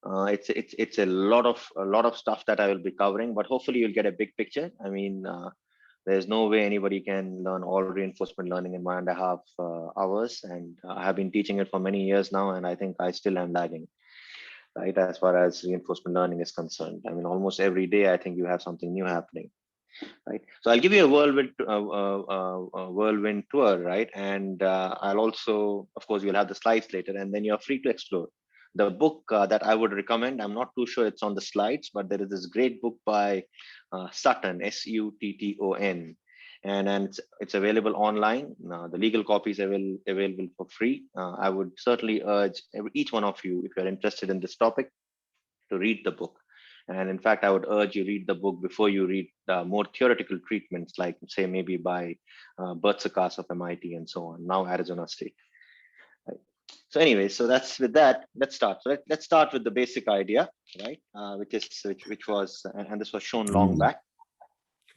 It's a lot of stuff that I will be covering, but hopefully you'll get a big picture. I mean, there's no way anybody can learn all reinforcement learning in 1.5 hours, and I have been teaching it for many years now, and I think I still am lagging, right, as far as reinforcement learning is concerned. I mean, almost every day I think you have something new happening, right? So I'll give you a whirlwind tour, right? And I'll also, of course, you'll have the slides later, and then you're free to explore. The book that I would recommend, I'm not too sure it's on the slides, but there is this great book by Sutton, Sutton, and it's available online. The legal copies are available for free. I would certainly urge each one of you, if you're interested in this topic, to read the book. And in fact, I would urge you read the book before you read more theoretical treatments, like say maybe by Bertsakas of MIT and so on, now Arizona State. Right. So anyway, so that's with that, let's start. So let's start with the basic idea, right? Which was, and this was shown long back,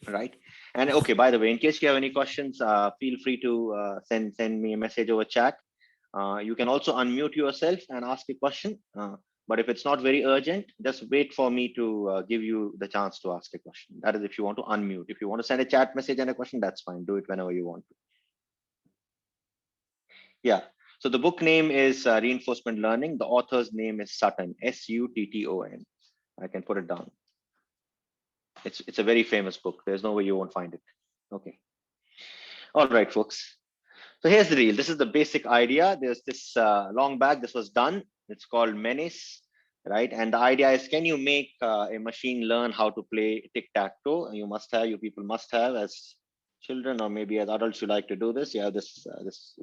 right? And okay, by the way, in case you have any questions, feel free to send me a message over chat. You can also unmute yourself and ask a question. But if it's not very urgent, just wait for me to give you the chance to ask a question. That is if you want to unmute. If you want to send a chat message and a question, that's fine. Do it whenever you want to. Yeah. So the book name is Reinforcement Learning. The author's name is Sutton, Sutton. I can put it down. It's a very famous book. There's no way you won't find it. Okay. All right, folks. So here's the deal. This is the basic idea. There's this long back. This was done. It's called Menace, right? And the idea is, can you make a machine learn how to play tic-tac-toe? You people must have, as children or maybe as adults, you like to do this. You have this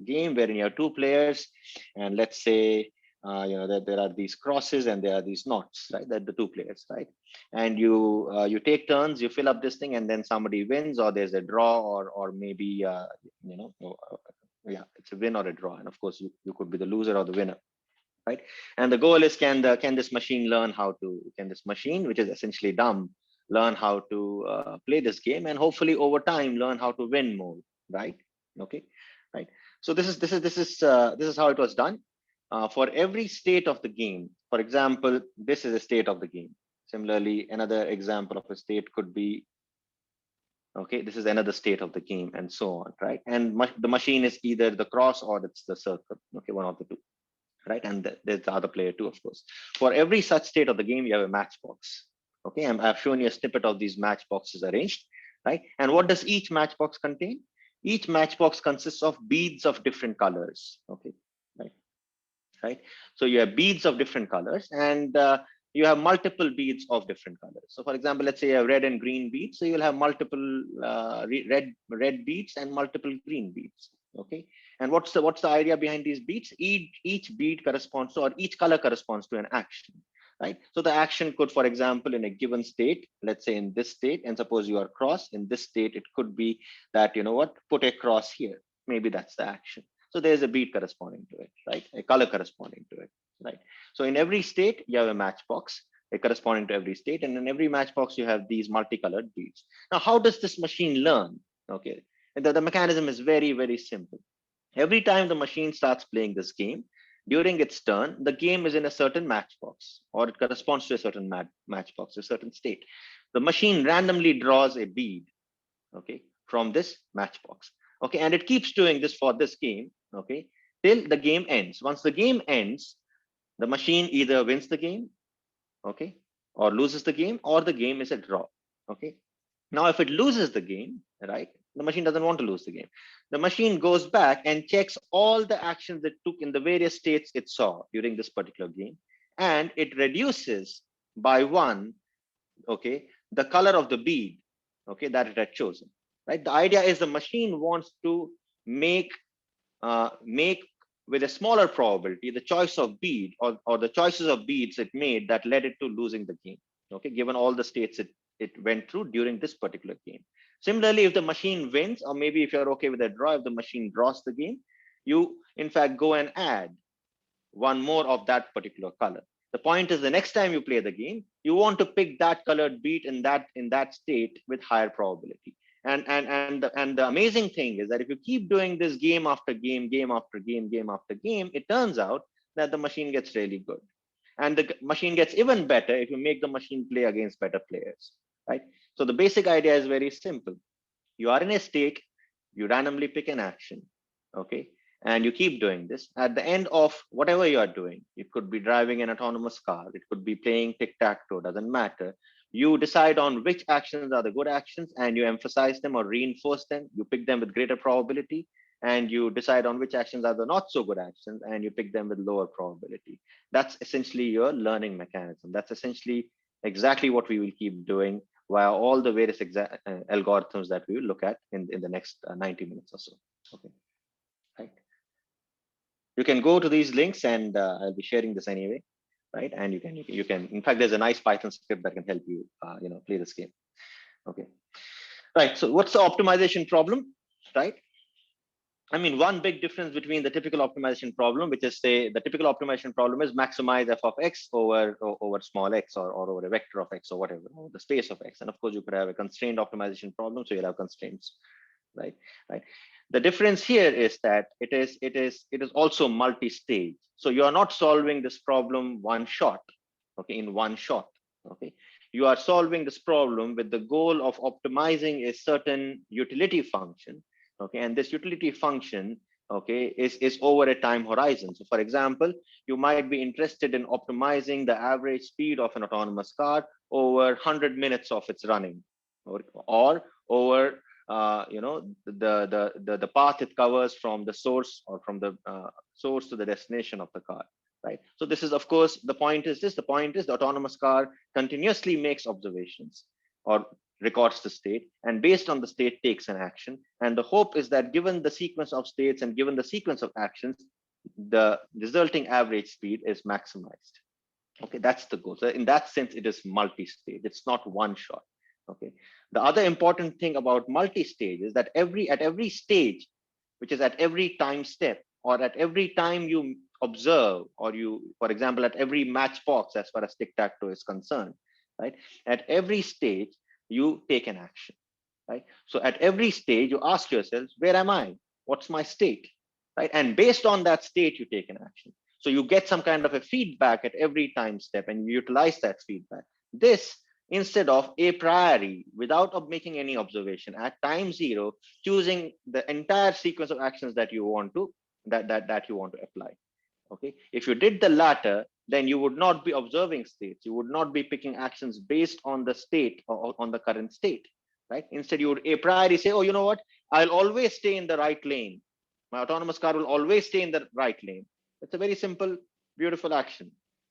game wherein you have two players, and let's say that there are these crosses and there are these knots, right? That the two players, right? And you take turns, you fill up this thing, and then somebody wins, or there's a draw, or maybe yeah, it's a win or a draw, and of course you could be the loser or the winner, right? And the goal is, can this machine learn how to, can this machine, which is essentially dumb, learn how to play this game, and hopefully over time learn how to win more, right? Okay, right. So this is how it was done. For every state of the game, for example, this is a state of the game. Similarly, another example of a state could be, okay, this is another state of the game, and so on, right? And the machine is either the cross or it's the circle, okay, one of the two, right? And there's the other player too, of course. For every such state of the game, you have a matchbox. Okay, I've shown you a snippet of these matchboxes arranged, right? And what does each matchbox contain? Each matchbox consists of beads of different colors. Okay, right? So you have beads of different colors, and you have multiple beads of different colors. So for example, let's say you have red and green beads. So you'll have multiple red beads and multiple green beads. Okay. And what's the idea behind these beads? Each bead corresponds to, or each color corresponds to an action, right? So the action could, for example, in a given state, let's say in this state, and suppose you are cross in this state, it could be that, put a cross here. Maybe that's the action. So there's a bead corresponding to it, right? A color corresponding to it, right? So in every state, you have a matchbox corresponding to every state. And in every matchbox, you have these multicolored beads. Now, how does this machine learn? Okay. And the mechanism is very, very simple. Every time the machine starts playing this game, during its turn, the game is in a certain matchbox, or it corresponds to a certain matchbox, a certain state. The machine randomly draws a bead, okay, from this matchbox. Okay, and it keeps doing this for this game, okay, till the game ends. Once the game ends, the machine either wins the game, okay, or loses the game, or the game is a draw. Okay. Now, if it loses the game, right, the machine doesn't want to lose the game. The machine goes back and checks all the actions it took in the various states it saw during this particular game, and it reduces by one, okay, the color of the bead, okay, that it had chosen. Right. The idea is the machine wants to make with a smaller probability the choice of bead, or the choices of beads it made that led it to losing the game. Okay, given all the states it went through during this particular game. Similarly, if the machine wins, or maybe if you're okay with a draw, if the machine draws the game, you in fact go and add one more of that particular color. The point is, the next time you play the game, you want to pick that colored bead in that state with higher probability. And the amazing thing is that if you keep doing this game after game, game after game, game after game, it turns out that the machine gets really good. And the machine gets even better if you make the machine play against better players, right? So the basic idea is very simple. You are in a state, you randomly pick an action, okay? And you keep doing this. At the end of whatever you are doing, it could be driving an autonomous car, it could be playing tic-tac-toe, doesn't matter. You decide on which actions are the good actions and you emphasize them or reinforce them. You pick them with greater probability, and you decide on which actions are the not so good actions and you pick them with lower probability. That's essentially your learning mechanism. That's essentially exactly what we will keep doing via all the various algorithms that we will look at in the next 90 minutes or so. Okay, right. You can go to these links, and I'll be sharing this anyway, right? And you can. In fact, there's a nice Python script that can help you, play this game. Okay, right. So what's the optimization problem, right? I mean, one big difference between the typical optimization problem, which is, say, the typical optimization problem is maximize f of x over small x, or over a vector of x, or whatever, or the space of x. And of course, you could have a constrained optimization problem, so you'll have constraints, right? Right. The difference here is that it is also multi-stage. So you are not solving this problem one shot, okay, in one shot, okay. You are solving this problem with the goal of optimizing a certain utility function. Okay, and this utility function, okay, is over a time horizon. So for example, you might be interested in optimizing the average speed of an autonomous car over 100 minutes of its running, or over the path it covers from the source, or from the source to the destination of the car, right? So this is, of course, the point is the autonomous car continuously makes observations or records the state, and based on the state takes an action. And the hope is that given the sequence of states and given the sequence of actions, the resulting average speed is maximized. Okay, that's the goal. So in that sense, it is multi-stage. It's not one shot. Okay. The other important thing about multi-stage is that at every stage, which is at every time step, or at every time you observe, or for example, at every matchbox, as far as tic-tac-toe is concerned, right? At every stage, you take an action, right? So at every stage, you ask yourself, where am I? What's my state, right? And based on that state, you take an action. So you get some kind of a feedback at every time step, and you utilize that feedback. This, instead of a priori, without making any observation, at time zero, choosing the entire sequence of actions that you want to apply. Okay, if you did the latter, then you would not be observing states. You would not be picking actions based on the state, or on the current state, right? Instead, you would a priori say, oh, you know what? I'll always stay in the right lane. My autonomous car will always stay in the right lane. It's a very simple, beautiful action.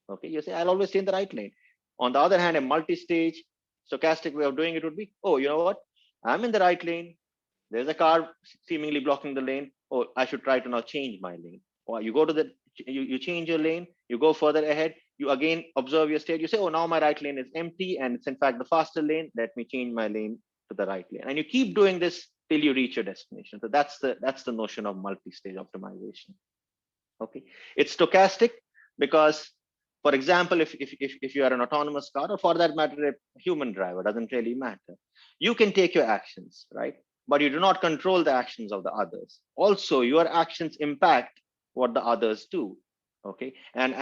Okay, you say, I'll always stay in the right lane. On the other hand, a multi-stage stochastic way of doing it would be, oh, you know what? I'm in the right lane. There's a car seemingly blocking the lane. Oh, I should try to now change my lane. Or you go to you change your lane, you go further ahead, you again observe your state, you say, oh, now my right lane is empty and it's in fact the faster lane, let me change my lane to the right lane. And you keep doing this till you reach your destination. So that's the notion of multi-stage optimization. Okay, it's stochastic because, for example, if you are an autonomous car, or for that matter, a human driver, doesn't really matter. You can take your actions, right? But you do not control the actions of the others. Also, your actions impact what the others do. Okay, and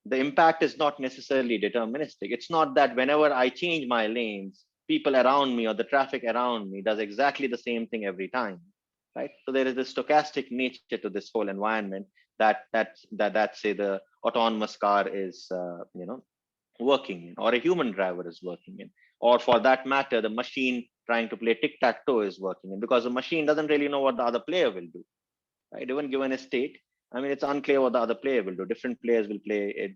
the impact is not necessarily deterministic. It's not that whenever I change my lanes, people around me or the traffic around me does exactly the same thing every time, right? So there is a stochastic nature to this whole environment that say the autonomous car is working in, or a human driver is working in, or for that matter, the machine trying to play tic-tac-toe is working in, because the machine doesn't really know what the other player will do, right? Even given a state, I mean, it's unclear what the other player will do. Different players will play it,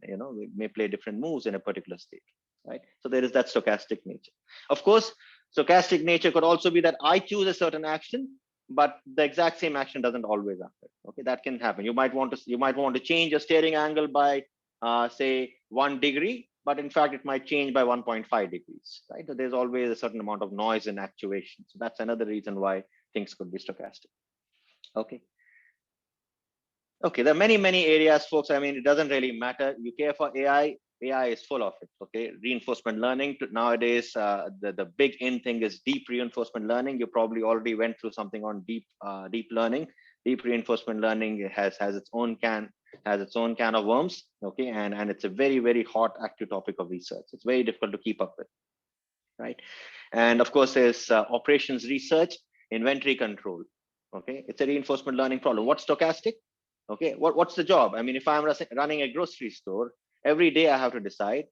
may play different moves in a particular state, right? So there is that stochastic nature. Of course, stochastic nature could also be that I choose a certain action, but the exact same action doesn't always happen. Okay, that can happen. You might want to change your steering angle by say 1 degree, but in fact it might change by 1.5 degrees, right? So there's always a certain amount of noise in actuation. So that's another reason why things could be stochastic. Okay. Okay, there are many areas, folks. I mean, it doesn't really matter. You care for AI, AI is full of it. Okay, reinforcement learning. Nowadays, the big in thing is deep reinforcement learning. You probably already went through something on deep learning. Deep reinforcement learning has its own has its own can of worms, okay, and it's a very, very hot active topic of research. It's very difficult to keep up with, right? And of course, there's operations research, inventory control. Okay, it's a reinforcement learning problem. What's stochastic? Okay, what's the job? I mean, if I'm running a grocery store, every day I have to decide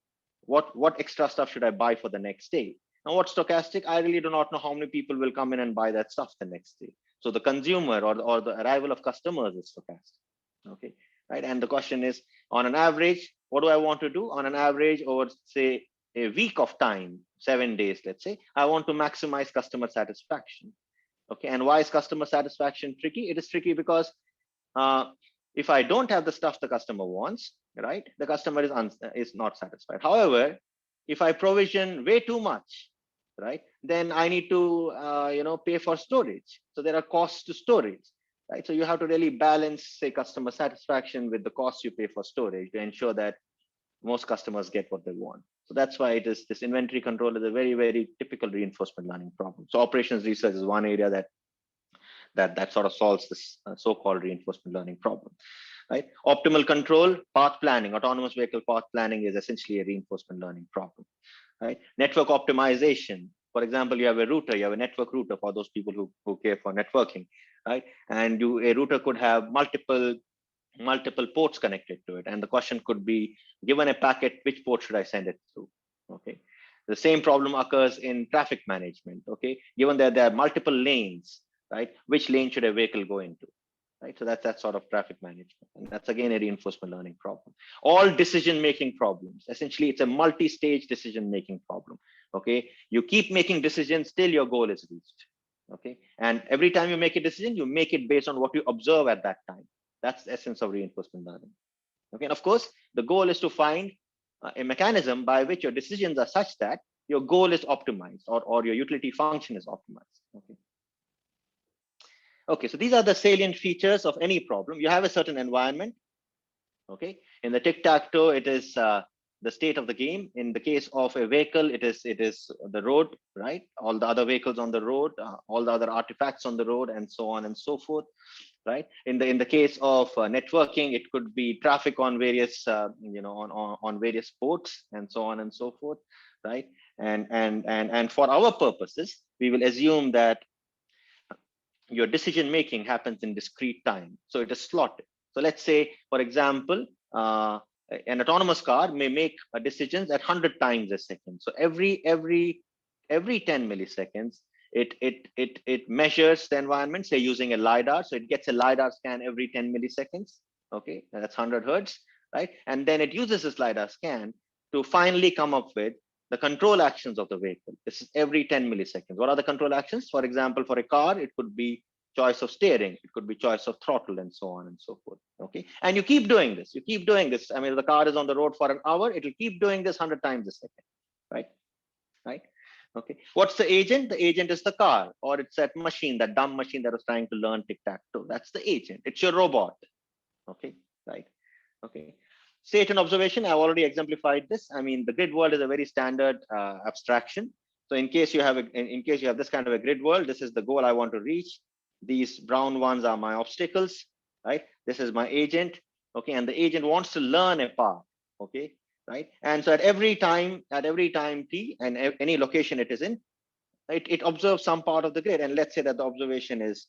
what extra stuff should I buy for the next day. Now, what's stochastic? I really do not know how many people will come in and buy that stuff the next day. So the consumer or the arrival of customers is stochastic. Okay, right. And the question is, on an average, what do I want to do? On an average, over say a week of time, 7 days, let's say, I want to maximize customer satisfaction. Okay, and why is customer satisfaction tricky? It is tricky because uh, if I don't have the stuff the customer wants, right, the customer is not satisfied. However, if I provision way too much, right, then I need to pay for storage. So there are costs to storage, right? So you have to really balance, say, customer satisfaction with the cost you pay for storage to ensure that most customers get what they want. So that's why it is this inventory control is a very, very typical reinforcement learning problem. So operations research is one area that sort of solves this so-called reinforcement learning problem, right? Optimal control, path planning, autonomous vehicle path planning is essentially a reinforcement learning problem, right? Network optimization. For example, you have a router, you have a network router for those people who care for networking, right? And a router could have multiple ports connected to it. And the question could be, given a packet, which port should I send it through? Okay. The same problem occurs in traffic management. Okay. Given that there are multiple lanes, right? Which lane should a vehicle go into? Right. So that's that sort of traffic management. And that's again a reinforcement learning problem. All decision-making problems. Essentially, it's a multi-stage decision-making problem. Okay. You keep making decisions till your goal is reached. Okay. And every time you make a decision, you make it based on what you observe at that time. That's the essence of reinforcement learning. Okay, and of course, the goal is to find a mechanism by which your decisions are such that your goal is optimized or your utility function is optimized. Okay. Okay, so these are the salient features of any problem. You have a certain environment. Okay, in the tic-tac-toe, it is the state of the game. In the case of a vehicle, it is the road, right? All the other vehicles on the road, all the other artifacts on the road, and so on and so forth. Right. In the case of networking, it could be traffic on various on various ports and so on and so forth. Right. And for our purposes, we will assume that your decision making happens in discrete time. So it is slotted. So let's say, for example, an autonomous car may make decisions at 100 times a second. So every 10 milliseconds, it measures the environment, say using a LiDAR. So it gets a LiDAR scan every 10 milliseconds. Okay, that's 100 hertz, right? And then it uses this LiDAR scan to finally come up with the control actions of the vehicle. This is every 10 milliseconds. What are the control actions? For example, for a car, it could be choice of steering, it could be choice of throttle, and so on and so forth. Okay, and you keep doing this. You keep doing this. I mean, if the car is on the road for an hour, it will keep doing this 100 times a second, right? Right. Okay. What's the agent? The agent is the car, or it's that machine, that dumb machine that was trying to learn tic-tac-toe. That's the agent. It's your robot. Okay. Right. Okay. State and observation. I've already exemplified this. I mean, the grid world is a very standard abstraction. So in case you have this kind of a grid world, this is the goal I want to reach. These brown ones are my obstacles. Right. This is my agent. Okay. And the agent wants to learn a path. Okay. Right. And so at every time t and any location it is in, it observes some part of the grid. And let's say that the observation is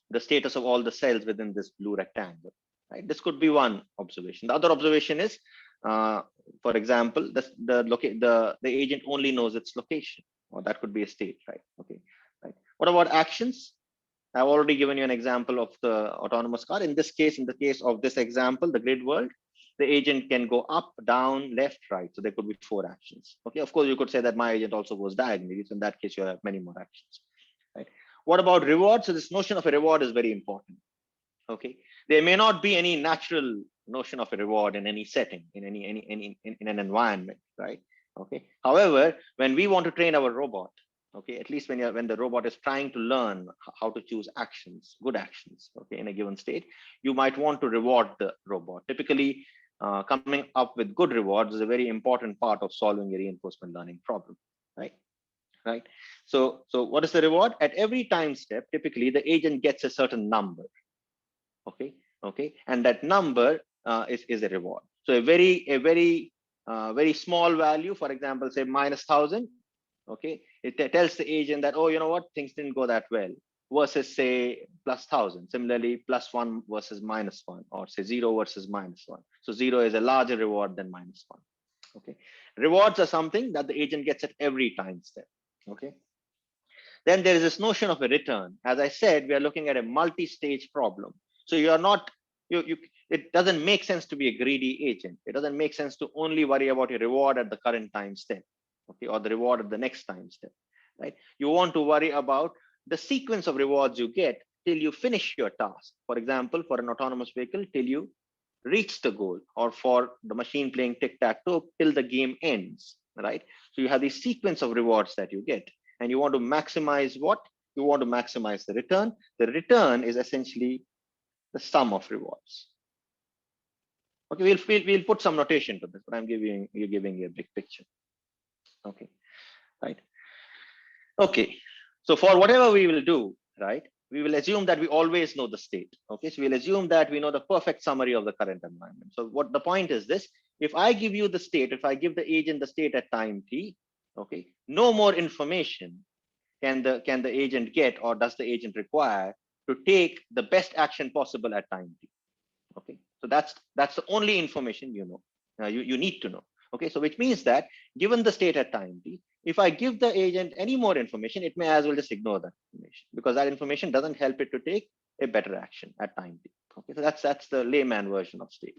the status of all the cells within this blue rectangle. Right. This could be one observation. The other observation is, for example, the agent only knows its location, or that could be a state. Right. Okay. Right. What about actions? I've already given you an example of the autonomous car. In this case, in the case of this example, the grid world, the agent can go up, down, left, right. So there could be 4 actions. Okay. Of course, you could say that my agent also goes diagonally. So in that case, you have many more actions. Right. What about reward? So this notion of a reward is very important. Okay. There may not be any natural notion of a reward in any setting, in an environment, right? Okay. However, when we want to train our robot, okay, at least when the robot is trying to learn how to choose actions, good actions, okay, in a given state, you might want to reward the robot. Typically, coming up with good rewards is a very important part of solving a reinforcement learning problem, right? Right. So what is the reward? At every time step, typically the agent gets a certain number. Okay. okay, and that number is a reward. So a very small value, for example, say -1,000, okay, it tells the agent that, oh, you know what, things didn't go that well, versus say +1,000. Similarly, +1 versus -1, or say 0 versus -1. So 0 is a larger reward than -1. Okay, rewards are something that the agent gets at every time step. Okay, then there is this notion of a return. As I said, we are looking at a multi-stage problem. So you are not, it doesn't make sense to be a greedy agent. It doesn't make sense to only worry about your reward at the current time step, okay, or the reward at the next time step, right? You want to worry about the sequence of rewards you get till you finish your task. For example, for an autonomous vehicle, till you reach the goal, or for the machine playing tic-tac-toe till the game ends, right? So you have this sequence of rewards that you get, and you want to maximize what? You want to maximize the return. The return is essentially the sum of rewards. Okay, we'll put some notation to this, but I'm giving you a big picture. Okay, right? Okay, so for whatever we will do, right, we will assume that we always know the state. Okay, so we'll assume that we know the perfect summary of the current environment. So what the point is this: if I give you the state, if I give the agent the state at time t, okay, no more information can the agent get, or does the agent require, to take the best action possible at time t. Okay, so that's the only information you know, you need to know. Okay, so which means that given the state at time t, if I give the agent any more information, it may as well just ignore that information, because that information doesn't help it to take a better action at time t. Okay, so that's the layman version of state.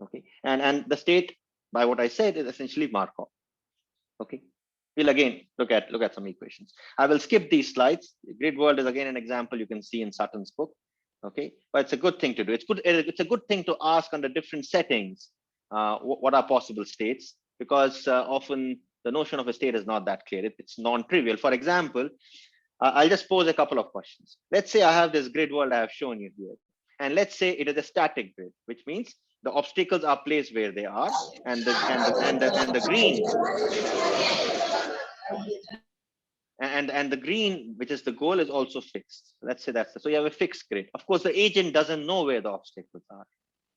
Okay, and the state, by what I said, is essentially Markov. Okay, we'll again look at some equations. I will skip these slides. Grid world is again an example you can see in Sutton's book. Okay, but it's a good thing to do. It's a good thing to ask under different settings what are possible states, because often the notion of a state is not that clear. It's non-trivial. For example, I'll just pose a couple of questions. Let's say I have this grid world I have shown you here, and let's say it is a static grid, which means the obstacles are placed where they are, and the green and the green, which is the goal, is also fixed. Let's say that's so you have a fixed grid. Of course, the agent doesn't know where the obstacles are.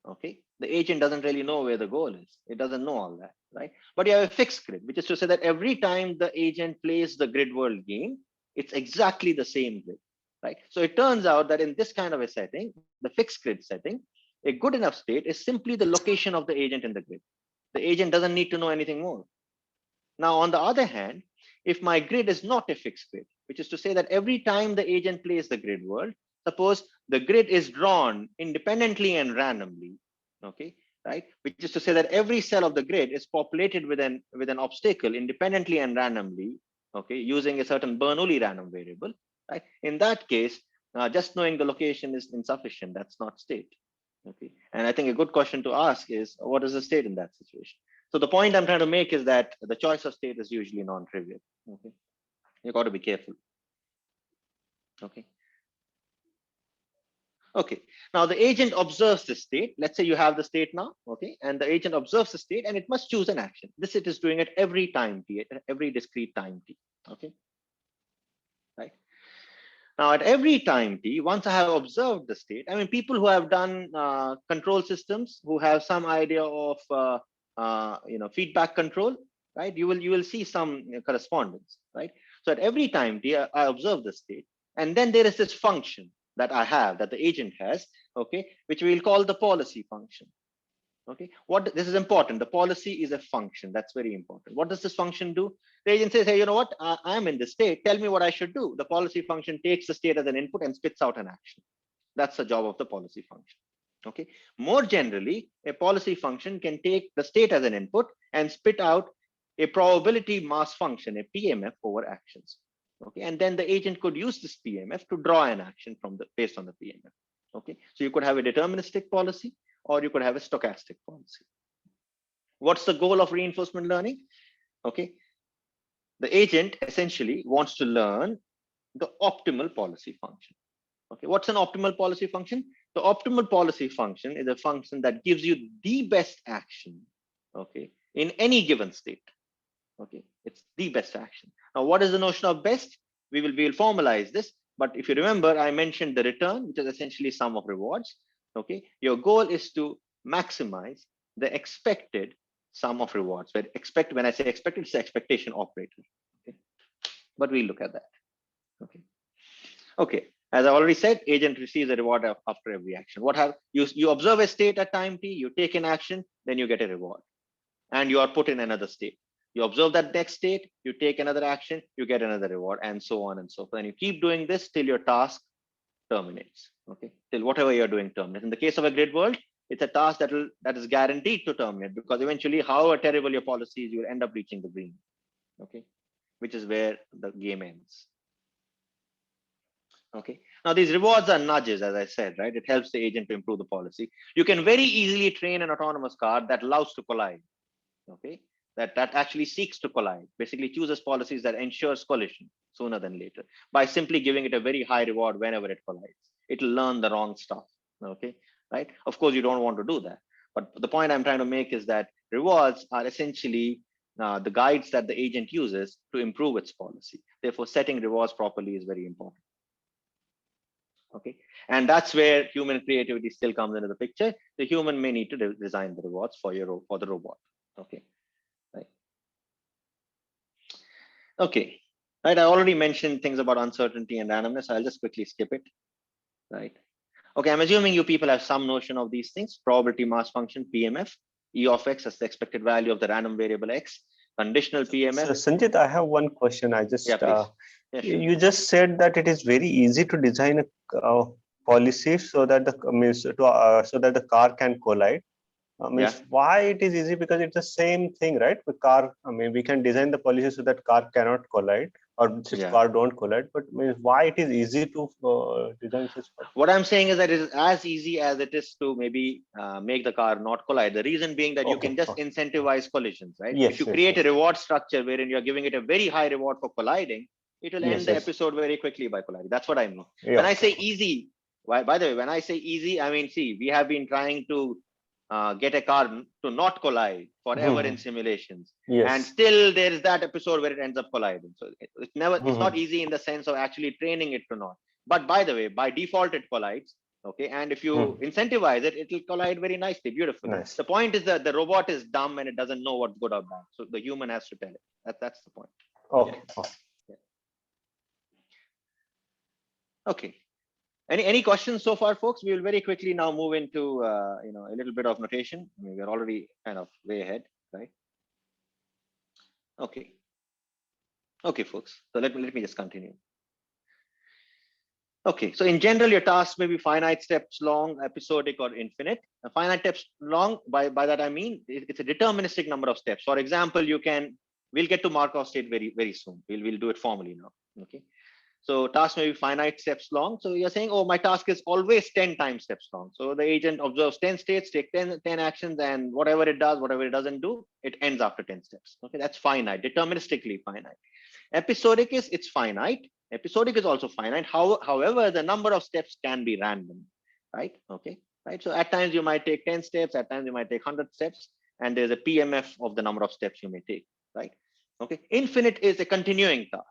Okay, the agent doesn't really know where the goal is. It doesn't know all that, right? But you have a fixed grid, which is to say that every time the agent plays the grid world game, it's exactly the same grid, right? So it turns out that in this kind of a setting, the fixed grid setting, a good enough state is simply the location of the agent in the grid. The agent doesn't need to know anything more. Now, on the other hand, if my grid is not a fixed grid, which is to say that every time the agent plays the grid world, suppose the grid is drawn independently and randomly, okay, right? Which is to say that every cell of the grid is populated with an obstacle independently and randomly, okay, using a certain Bernoulli random variable, right? In that case, just knowing the location is insufficient. That's not state. Okay, and I think a good question to ask is, what is the state in that situation? So the point I'm trying to make is that the choice of state is usually non-trivial. Okay, you got to be careful. Okay. Okay. Now the agent observes the state. Let's say you have the state now. Okay, and the agent observes the state, and it must choose an action. This it is doing at every time t, at every discrete time t. Okay. Right. Now, at every time t, once I have observed the state, I mean, people who have done control systems, who have some idea of feedback control, right? You will see some correspondence, right? So at every time t, I observe the state, and then there is this function that I have, that the agent has, okay, which we'll call the policy function. Okay, what this is important. The policy is a function. That's very important. What does this function do? The agent says, hey, you know what? I'm in this state. Tell me what I should do. The policy function takes the state as an input and spits out an action. That's the job of the policy function. Okay. More generally, a policy function can take the state as an input and spit out a probability mass function, a PMF, over actions. Okay, and then the agent could use this PMF to draw an action based on the PMF. Okay, so you could have a deterministic policy, or you could have a stochastic policy. What's the goal of reinforcement learning? Okay, the agent essentially wants to learn the optimal policy function. Okay, what's an optimal policy function? The optimal policy function is a function that gives you the best action, okay, in any given state. Okay, it's the best action. Now, what is the notion of best? We will formalize this. But if you remember, I mentioned the return, which is essentially sum of rewards. Okay, your goal is to maximize the expected sum of rewards. But expect, when I say expected, it's the expectation operator. Okay, but we'll look at that. Okay. Okay. As I already said, agent receives a reward after every action. What have you observe a state at time t, you take an action, then you get a reward, and you are put in another state. You observe that next state, you take another action, you get another reward, and so on and so forth. And you keep doing this till your task terminates. Okay, till whatever you're doing terminates. In the case of a grid world, it's a task that is guaranteed to terminate, because eventually, however terrible your policy is, you'll end up reaching the green. Okay, which is where the game ends. Okay. Now these rewards are nudges, as I said, right? It helps the agent to improve the policy. You can very easily train an autonomous car that loves to collide. Okay. That actually seeks to collide, basically chooses policies that ensures collision sooner than later by simply giving it a very high reward whenever it collides. It'll learn the wrong stuff. Okay. Right. Of course, you don't want to do that. But the point I'm trying to make is that rewards are essentially the guides that the agent uses to improve its policy. Therefore, setting rewards properly is very important. Okay, and that's where human creativity still comes into the picture. The human may need to design the rewards for the robot. Okay, right. Okay, right. I already mentioned things about uncertainty and randomness. I'll just quickly skip it. Right. Okay, I'm assuming you people have some notion of these things. Probability mass function (PMF), E of x as the expected value of the random variable x. Conditional PMF. So, Sanjit, I have one question. I just please. Yeah, sure. You just said that it is very easy to design a policy so that the so that the car can collide. Why it is easy? Because it's the same thing, right? The car, we can design the policy so that car cannot collide, or car don't collide. But why it is easy to design such? What I'm saying is that it is as easy as it is to maybe make the car not collide. The reason being that you can just incentivize collisions, right? Yes, if you create a reward structure wherein you're giving it a very high reward for colliding, it will end the episode very quickly by colliding. That's what I mean. When I say easy, by the way, when I say easy, I mean, see, we have been trying to get a car to not collide forever in simulations, and still there is that episode where it ends up colliding. So it's not easy in the sense of actually training it to not. But by the way, by default it collides. Okay, and if you incentivize it, it will collide very nicely, beautifully. Nice. The point is that the robot is dumb and it doesn't know what's good or bad, so the human has to tell it. That's the point. Okay. Okay. Any questions so far, folks? We will very quickly now move into a little bit of notation. We're already kind of way ahead, right? Okay. Okay, folks. So let me just continue. Okay, so in general, your tasks may be finite steps long, episodic, or infinite. A finite steps long, by that I mean it's a deterministic number of steps. For example, we'll get to Markov state very soon. We'll do it formally now. Okay. So tasks may be finite steps long. So you're saying, oh, my task is always 10 times steps long. So the agent observes 10 states, take 10 actions, and whatever it does, whatever it doesn't do, it ends after 10 steps. Okay, that's finite, deterministically finite. Episodic it's finite. Episodic is also finite. However, the number of steps can be random, right? Okay, right. So at times you might take 10 steps, at times you might take 100 steps, and there's a PMF of the number of steps you may take, right? Okay, infinite is a continuing task.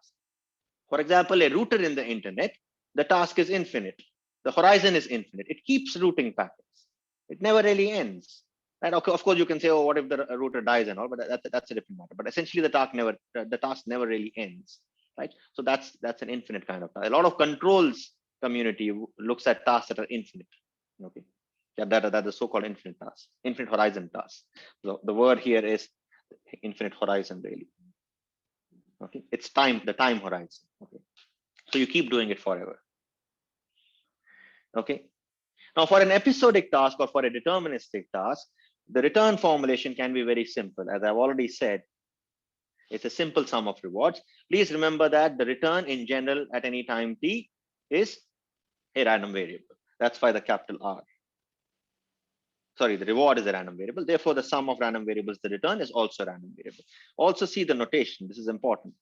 For example, a router in the internet, the task is infinite. The horizon is infinite. It keeps routing packets. It never really ends. Right? Okay, of course, you can say, oh, what if the router dies and all, but that's a different matter. But essentially, the task never really ends, right? So that's an infinite kind of task. A lot of controls community looks at tasks that are infinite. Okay, that the so-called infinite task, infinite horizon task. So the word here is infinite horizon, really. Okay, it's the time horizon. Okay, so you keep doing it forever. Okay, now for an episodic task or for a deterministic task, the return formulation can be very simple. As I've already said, it's a simple sum of rewards. Please remember that the return in general at any time t is a random variable. That's why the capital R. Sorry, the reward is a random variable. Therefore, the sum of random variables, the return, is also a random variable. Also see the notation. This is important.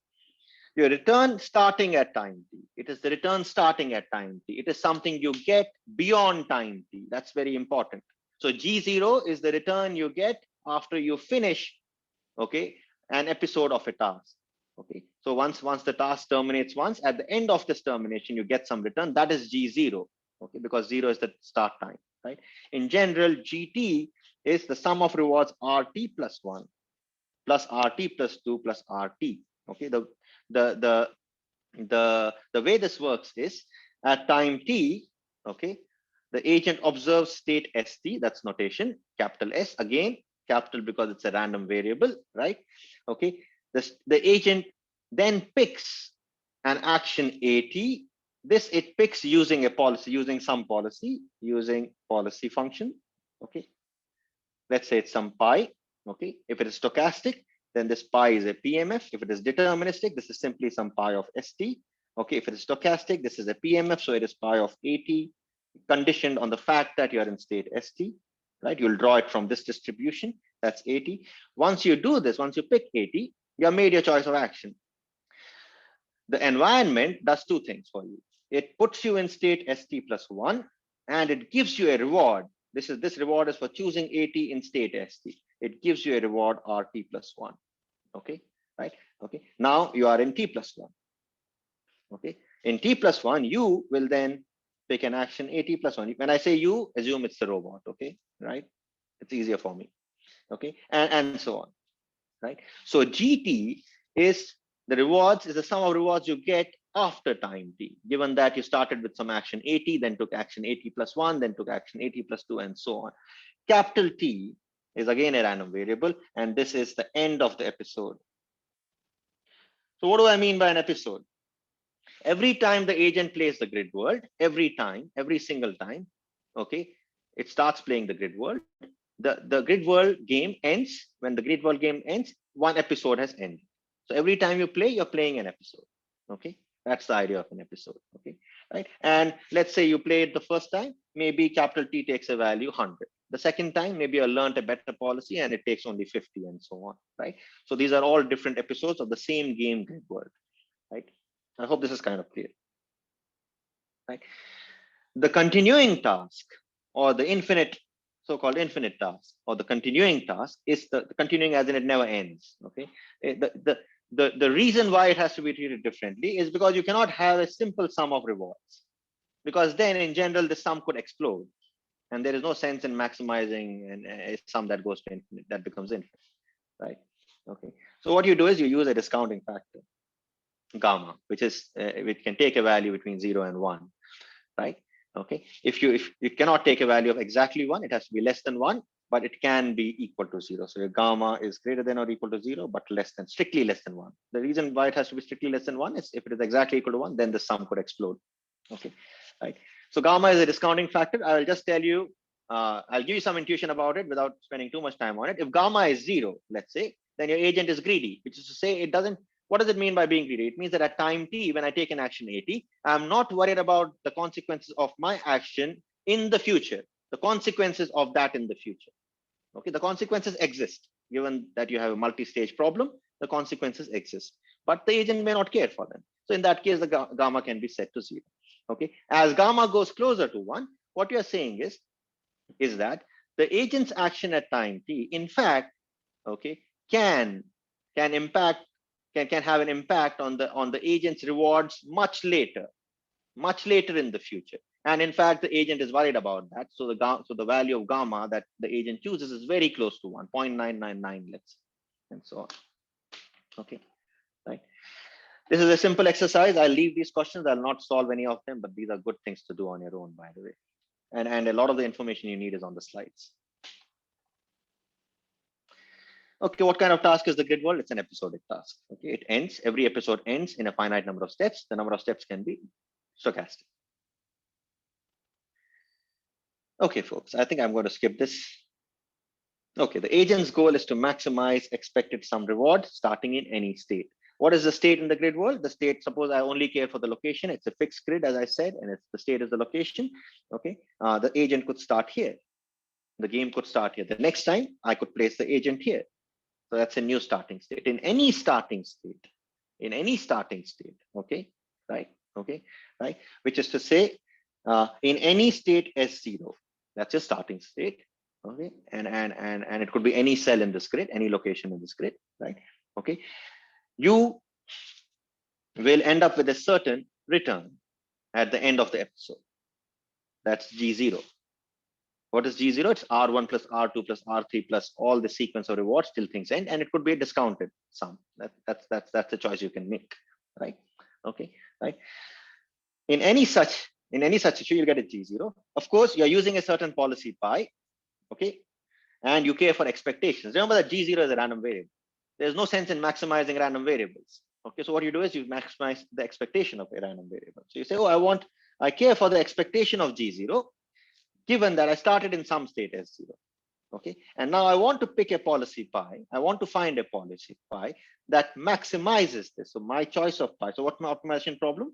Your return starting at time t. It is the return starting at time t. It is something you get beyond time t. That's very important. So G0 is the return you get after you finish, okay, an episode of a task. Okay, so once the task terminates once, at the end of this termination, you get some return. That is G0. Okay, because 0 is the start time. right? In general, GT is the sum of rewards RT plus 1 plus RT plus 2 plus RT. Okay, the the way this works is at time T, okay, the agent observes state ST, that's notation, capital S, again, capital because it's a random variable, right? Okay, the agent then picks an action AT. This it picks using a policy, using some policy, using policy function. Okay, let's say it's some pi. Okay, if it is stochastic, then this pi is a PMF. If it is deterministic, this is simply some pi of ST. Okay, if it is stochastic, this is a PMF, so it is pi of AT, conditioned on the fact that you are in state ST, right? You'll draw it from this distribution, that's AT. Once you do this, once you pick AT, you have made your choice of action. The environment does two things for you. It puts you in state ST plus 1, and it gives you a reward. This reward is for choosing AT in state ST. It gives you a reward RT plus 1. Okay, right? Okay, now you are in T plus 1. Okay, in T plus 1, you will then pick an action AT plus 1. When I say you, assume it's the robot. Okay, right? It's easier for me. Okay, and so on, right? So GT is the rewards, is the sum of rewards you get after time T, given that you started with some action AT, then took action AT plus 1, then took action AT plus 2, and so on. Capital T is again a random variable, and this is the end of the episode. So what do I mean by an episode? Every time the agent plays the grid world, every single time, okay, it starts playing the grid world. The grid world game ends. When the grid world game ends, one episode has ended. So every time you play, you're playing an episode. Okay, that's the idea of an episode. Okay, right? And let's say you played the first time, maybe capital T takes a value 100. The second time, maybe you learned a better policy and it takes only 50, and so on, right? So these are all different episodes of the same game grid world, right? I hope this is kind of clear, right? The continuing task, or the infinite, so-called infinite task, or the continuing task, is the continuing as in it never ends. Okay, the reason why it has to be treated differently is because you cannot have a simple sum of rewards, because then in general the sum could explode, and there is no sense in maximizing a sum that goes to infinite, that becomes infinite, right? Okay, so what you do is you use a discounting factor, gamma, which can take a value between 0 and 1, right? Okay, if you cannot take a value of exactly 1, it has to be less than 1, but it can be equal to 0. So your gamma is greater than or equal to 0, but strictly less than 1. The reason why it has to be strictly less than 1 is if it is exactly equal to 1, then the sum could explode. Okay, right. So gamma is a discounting factor. I will just tell you, I'll give you some intuition about it without spending too much time on it. If gamma is 0, let's say, then your agent is greedy, which is to say it doesn't. What does it mean by being greedy? It means that at time T, when I take an action AT, I'm not worried about the consequences of my action in the future, the consequences of that in the future. Okay, the consequences exist, given that you have a multi-stage problem, the consequences exist, but the agent may not care for them. So in that case, the gamma can be set to 0. Okay, as gamma goes closer to 1, what you're saying is that the agent's action at time T, in fact, okay, can have an impact on the agent's rewards much later in the future. And in fact, the agent is worried about that. So the value of gamma that the agent chooses is very close to 1, 0.999, let's say, and so on. Okay, right. This is a simple exercise. I'll leave these questions. I'll not solve any of them, but these are good things to do on your own, by the way. And a lot of the information you need is on the slides. Okay, what kind of task is the grid world? It's an episodic task. Okay, it ends, every episode ends in a finite number of steps. The number of steps can be stochastic. Okay, folks, I think I'm going to skip this. Okay, the agent's goal is to maximize expected sum reward starting in any state. What is the state in the grid world? The state, suppose I only care for the location. It's a fixed grid, as I said, and the state is the location. Okay, the agent could start here. The game could start here. The next time I could place the agent here. So that's a new starting state. In any starting state, okay, right, okay, right, which is to say, in any state S0, that's your starting state, okay, and it could be any cell in this grid, any location in this grid, right, okay, you will end up with a certain return at the end of the episode. That's G0. What is G0? It's R1 plus R2 plus R3 plus all the sequence of rewards till things end, and it could be a discounted sum. That's the choice you can make, right? Okay, right. In any such issue, you'll get a G0. Of course, you're using a certain policy pi, okay, and you care for expectations. Remember that G0 is a random variable. There's no sense in maximizing random variables. Okay, so what you do is you maximize the expectation of a random variable. So you say, oh, I care for the expectation of G0, given that I started in some state S0. Okay, and now I want to pick a policy pi. I want to find a policy pi that maximizes this. So my choice of pi. So what's my optimization problem?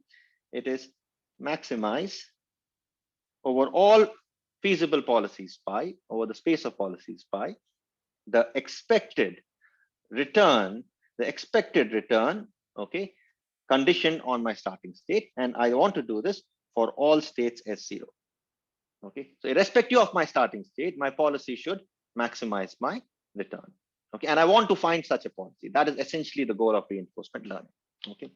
It is maximize over all feasible policies pi, over the space of policies pi, the expected return, okay, condition on my starting state. And I want to do this for all states S0. Okay, so irrespective of my starting state, my policy should maximize my return. Okay, and I want to find such a policy. That is essentially the goal of reinforcement learning. Okay.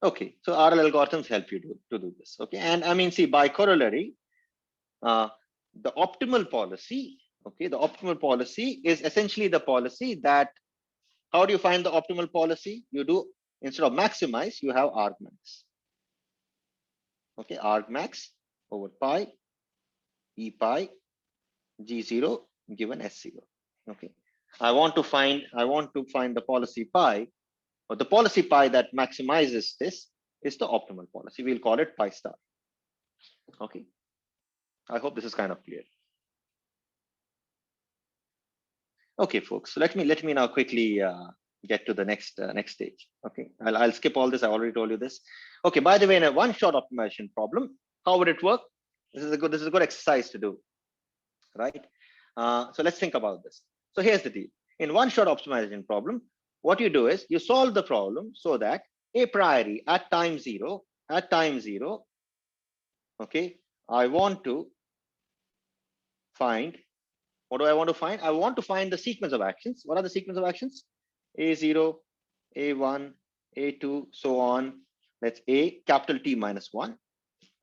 Okay, so RL algorithms help you to do this. Okay, and I mean, see, by corollary, the optimal policy, okay, the optimal policy is essentially the policy that, how do you find the optimal policy? You do, instead of maximize, you have argmax. Okay, argmax over pi, E pi, G0 given S0. Okay, I want to find the policy pi, or the policy pi that maximizes this is the optimal policy. We'll call it pi star. Okay, I hope this is kind of clear. Okay, folks. So let me now quickly get to the next stage. Okay, I'll skip all this. I already told you this. Okay. By the way, in a one-shot optimization problem, how would it work? This is a good exercise to do, right? So let's think about this. So here's the deal. In one-shot optimization problem, what you do is you solve the problem so that a priori at time zero, okay, I want to find, what do I want to find? I want to find the sequence of actions. What are the sequence of actions? A0, A1, A2, so on. That's A, capital T minus 1.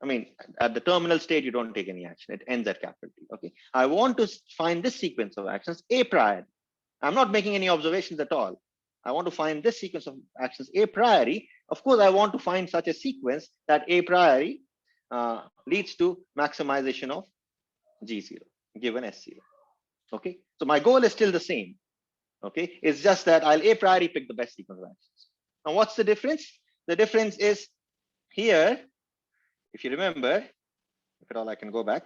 I mean, at the terminal state, you don't take any action. It ends at capital T. Okay. I want to find this sequence of actions a priori. I'm not making any observations at all. I want to find this sequence of actions a priori. Of course, I want to find such a sequence that a priori leads to maximization of G0 given S0. Okay. So my goal is still the same. Okay. It's just that I'll a priori pick the best sequence of actions. Now, what's the difference? The difference is here, if you remember, if at all I can go back,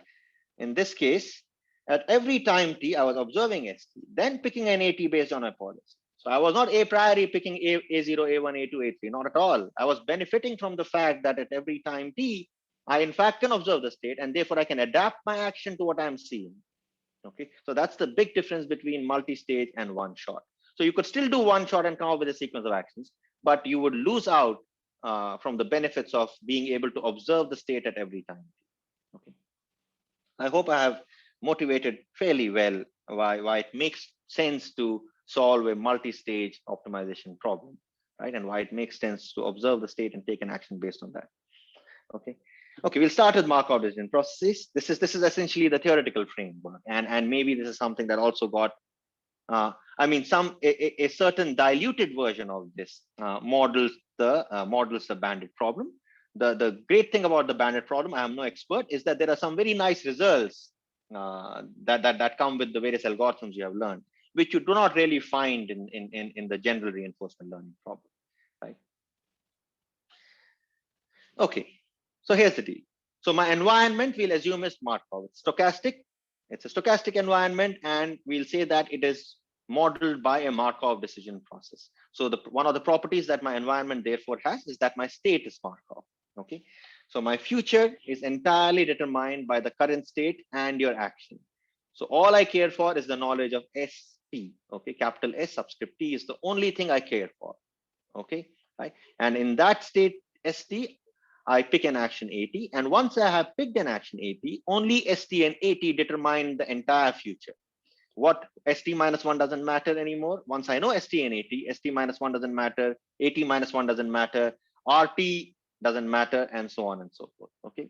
in this case, at every time t, I was observing st, then picking an at based on my policy. So I was not a priori picking a0, a1, a2, a3, not at all. I was benefiting from the fact that at every time t, I in fact can observe the state, and therefore I can adapt my action to what I'm seeing. Okay, so that's the big difference between multi-stage and one shot. So you could still do one shot and come up with a sequence of actions, but you would lose out from the benefits of being able to observe the state at every time. Okay, I hope I have motivated fairly well why it makes sense to solve a multi-stage optimization problem, right? And why it makes sense to observe the state and take an action based on that. Okay. Okay, we'll start with Markov decision processes. This is essentially the theoretical framework, and maybe this is something that also got, I mean, a certain diluted version of this models the bandit problem. The great thing about the bandit problem, I am no expert, is that there are some very nice results that come with the various algorithms you have learned, which you do not really find in the general reinforcement learning problem, right? Okay. So here's the deal. So my environment, we'll assume is Markov. It's stochastic. It's a stochastic environment, and we'll say that it is modeled by a Markov decision process. So one of the properties that my environment therefore has is that my state is Markov. Okay. So my future is entirely determined by the current state and your action. So all I care for is the knowledge of ST. Okay. Capital S subscript T is the only thing I care for. Okay. Right. And in that state ST, I pick an action AT, and once I have picked an action AT, only ST and AT determine the entire future. What ST minus 1 doesn't matter anymore. Once I know ST and AT, ST minus 1 doesn't matter, AT minus 1 doesn't matter, RT doesn't matter, and so on and so forth. Okay.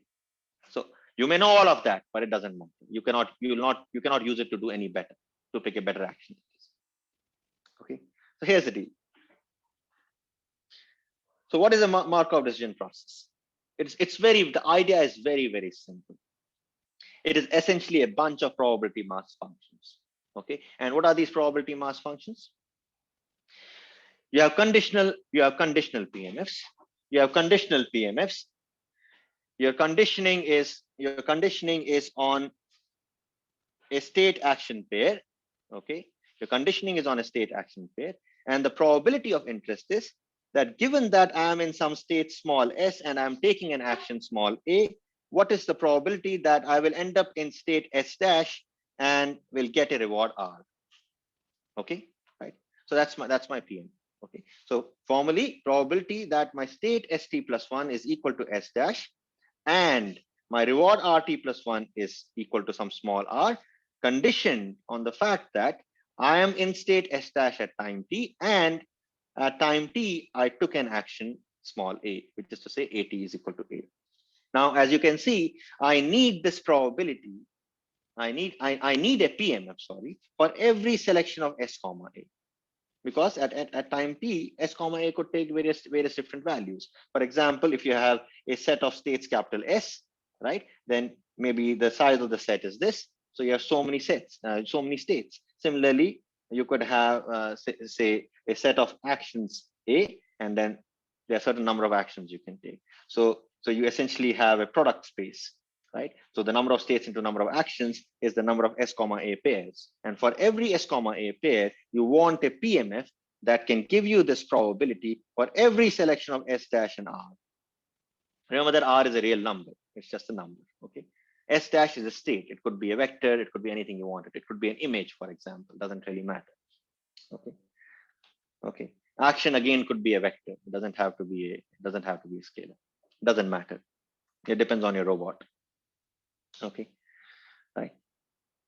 You may know all of that, but it doesn't matter. You cannot use it to do any better, to pick a better action. Okay, so here's the deal. So what is a Markov decision process? The idea is very simple. It is essentially a bunch of probability mass functions. Okay, and what are these probability mass functions? You have conditional PMFs. You have conditional PMFs. Your conditioning is on a state action pair. Okay, your conditioning is on a state action pair, and the probability of interest is that given that I am in some state small s and I'm taking an action small a, what is the probability that I will end up in state s dash and will get a reward r? Okay, right. So that's my PM. Okay, so formally, probability that my state st plus 1 is equal to s dash and my reward rt plus 1 is equal to some small r, conditioned on the fact that I am in state s dash at time t, and at time t I took an action small a, which is to say at is equal to a. Now, as you can see, I need this probability. I need a PMF, sorry, for every selection of s comma a, because at time t, s comma a could take various different values. For example, if you have a set of states capital S, right, then maybe the size of the set is this. So you have so many sets, so many states. Similarly, you could have say a set of actions A, and then there are a certain number of actions you can take. So you essentially have a product space, right? So the number of states into number of actions is the number of s comma a pairs. And for every s comma a pair, you want a PMF that can give you this probability for every selection of s dash and r. Remember that r is a real number. It's just a number. Okay. S dash is a state. It could be a vector. It could be anything you wanted. It could be an image, for example. Doesn't really matter. Okay. Okay. Action again could be a vector. It doesn't have to be a scalar. Doesn't matter. It depends on your robot. Okay. Right.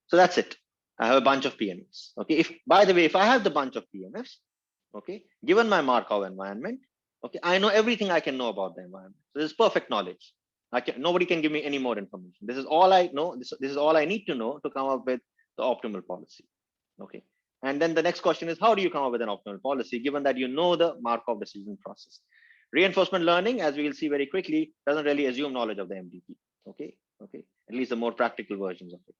So that's it. I have a bunch of PMFs. Okay. If I have the bunch of PMFs, okay, given my Markov environment, okay, I know everything I can know about the environment. So this is perfect knowledge. Nobody can give me any more information. This is all I know. This is all I need to know to come up with the optimal policy. Okay. And then the next question is, how do you come up with an optimal policy, given that you know the Markov decision process? Reinforcement learning, as we will see very quickly, doesn't really assume knowledge of the MDP. Okay. Okay. At least the more practical versions of it.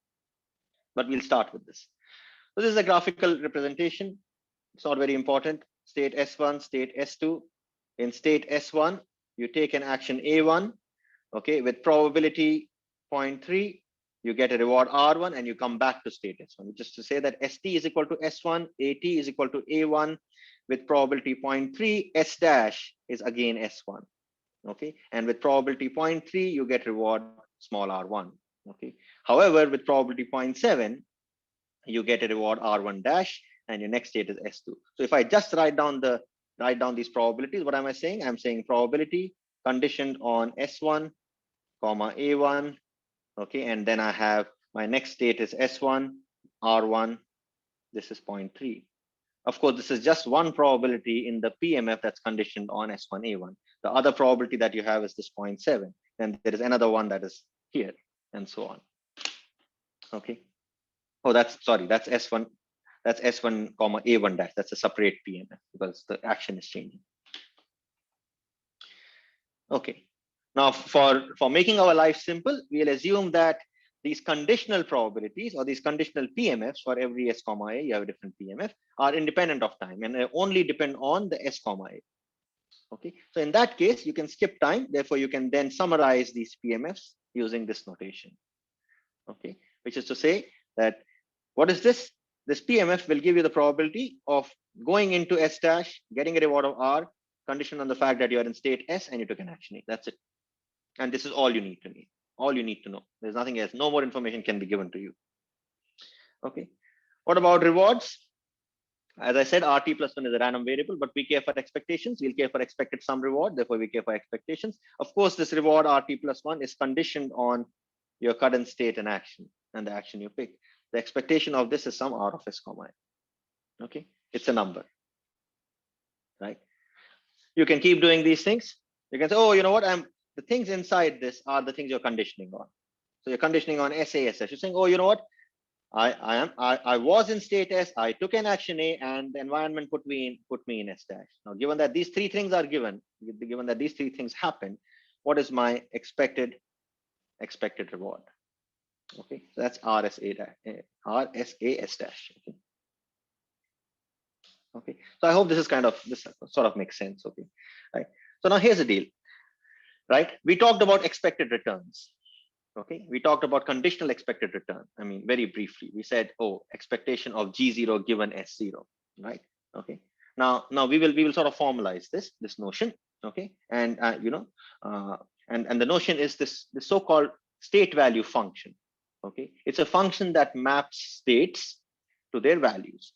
But we'll start with this. So this is a graphical representation. It's not very important. State S1, state S2. In state S1, you take an action A1, okay, with probability 0.3, you get a reward R1 and you come back to state S1, which is to say that ST is equal to S1, AT is equal to A1 with probability 0.3, S dash is again S1, okay, and with probability 0.3, you get reward small r1, okay. However, with probability 0.7, you get a reward r1 dash and your next state is S2. So if I just write down these probabilities, what am I saying? I'm saying probability conditioned on S1, comma A1, okay, and then I have my next state is S1, R1, this is 0.3. Of course, this is just one probability in the PMF that's conditioned on S1, A1. The other probability that you have is this 0.7. Then there is another one that is here, and so on. Okay. Oh, that's S1. That's S1, comma A1 dash. That's a separate PMF because the action is changing. Okay. Now, for making our life simple, we'll assume that these conditional probabilities or these conditional PMFs for every S comma A, you have a different PMF, are independent of time and only depend on the S comma A. Okay. So in that case, you can skip time. Therefore, you can then summarize these PMFs using this notation. Okay. Which is to say that what is this? This PMF will give you the probability of going into S dash, getting a reward of R, conditioned on the fact that you are in state S and you took an action A. That's it. And this is all you need to know. There's nothing else. No more information can be given to you. Okay. What about rewards? As I said, RT plus 1 is a random variable, but we care for expectations. We'll care for expected sum reward. Therefore, we care for expectations. Of course, this reward RT plus 1 is conditioned on your current state and action and the action you pick. The expectation of this is some R of S comma A. Okay. It's a number. Right. You can keep doing these things. You can say, oh, you know what? The things inside this are the things you're conditioning on. So you're conditioning on SASS. You're saying, oh, you know what? I was in state S, I took an action A, and the environment put me in S dash. Now, given that these three things are given that these three things happen, what is my expected reward? Okay, so that's RSA S dash. Okay, so I hope this sort of makes sense. Okay, right. So now here's the deal, right? We talked about expected returns. Okay, we talked about conditional expected return. I mean, very briefly, we said, oh, expectation of G0 given S0, right? Okay. Now we will sort of formalize this notion. Okay, and and the notion is this so-called state value function. Okay, it's a function that maps states to their values.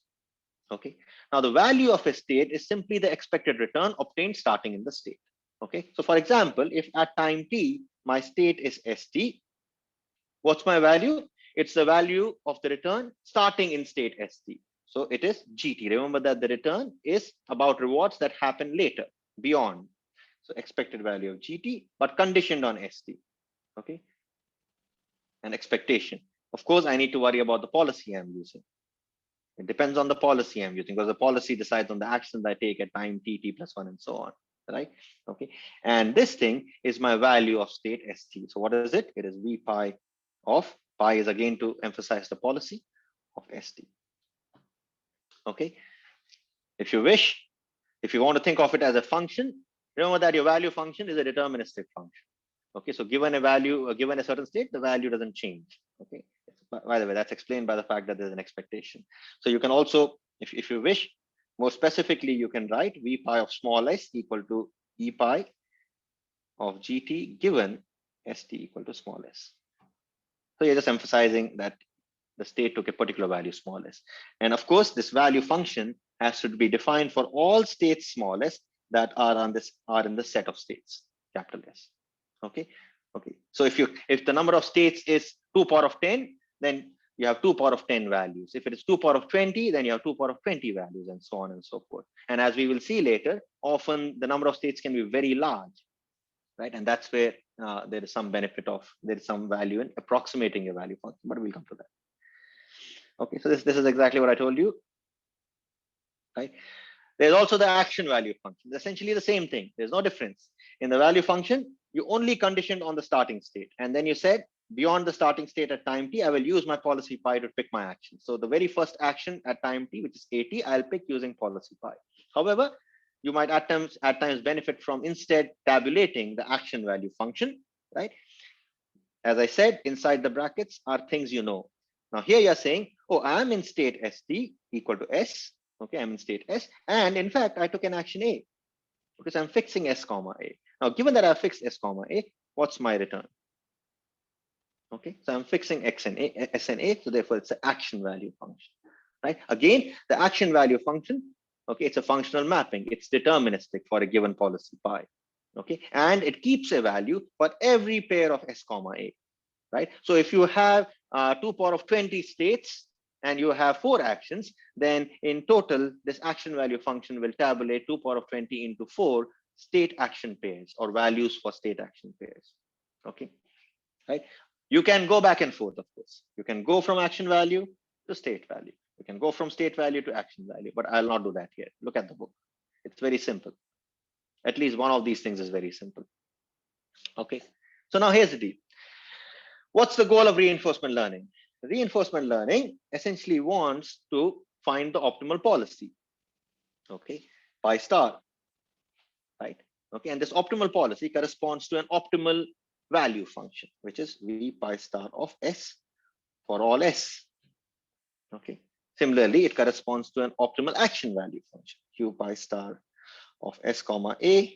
Okay, now the value of a state is simply the expected return obtained starting in the state. Okay, so for example, if at time t my state is st, what's my value? It's the value of the return starting in state st. So it is gt. Remember that the return is about rewards that happen later, beyond. So expected value of gt, but conditioned on st. Okay, and expectation. Of course, I need to worry about the policy I'm using. It depends on the policy I'm using, because the policy decides on the actions I take at time t plus 1 and so on, right? Okay, and this thing is my value of state st. So what is it? It is v pi of pi is again to emphasize the policy of st. Okay, if you wish, if you want to think of it as a function, remember that your value function is a deterministic function. Okay, so given a value, given a certain state, the value doesn't change. Okay, by the way, that's explained by the fact that there's an expectation. So you can also, if you wish, more specifically, you can write v pi of small s equal to e pi of gt given st equal to small s. So you're just emphasizing that the state took a particular value small s. And of course, this value function has to be defined for all states small s that are in the set of states, capital S. Okay. So if the number of states is 2 power of 10, then you have 2 power of 10 values. If it is 2 power of 20, then you have 2 power of 20 values, and so on and so forth. And as we will see later, often the number of states can be very large, right? And that's where there is some value in approximating a value function, but we'll come to that. Okay, so this is exactly what I told you, right? There's also the action value function. It's essentially the same thing. There's no difference. In the value function, you only conditioned on the starting state. And then you said, beyond the starting state at time t, I will use my policy pi to pick my action. So the very first action at time t, which is at, I'll pick using policy pi. However, you might at times benefit from instead tabulating the action value function, right? As I said, inside the brackets are things you know. Now here you're saying, oh, I'm in state st equal to s. Okay, I'm in state S, and in fact, I took an action A because I'm fixing S comma A. Now, given that I fixed S comma A, what's my return? Okay, so I'm fixing X and A, S and A, so therefore it's an action value function, right? Again, the action value function, okay, it's a functional mapping. It's deterministic for a given policy pi, okay, and it keeps a value for every pair of S comma A, right? So if you have 2 power of 20 states, and you have 4 actions, then in total, this action value function will tabulate 2 power of 20 into 4 state action pairs or values for state action pairs. Okay, right? You can go back and forth, of course. You can go from action value to state value. You can go from state value to action value, but I'll not do that here. Look at the book. It's very simple. At least one of these things is very simple. Okay, so now here's the deal. What's the goal of reinforcement learning? Reinforcement learning essentially wants to find the optimal policy. Okay, pi star, right? Okay, and this optimal policy corresponds to an optimal value function, which is v pi star of s for all s. Okay, similarly, it corresponds to an optimal action value function, q pi star of s comma a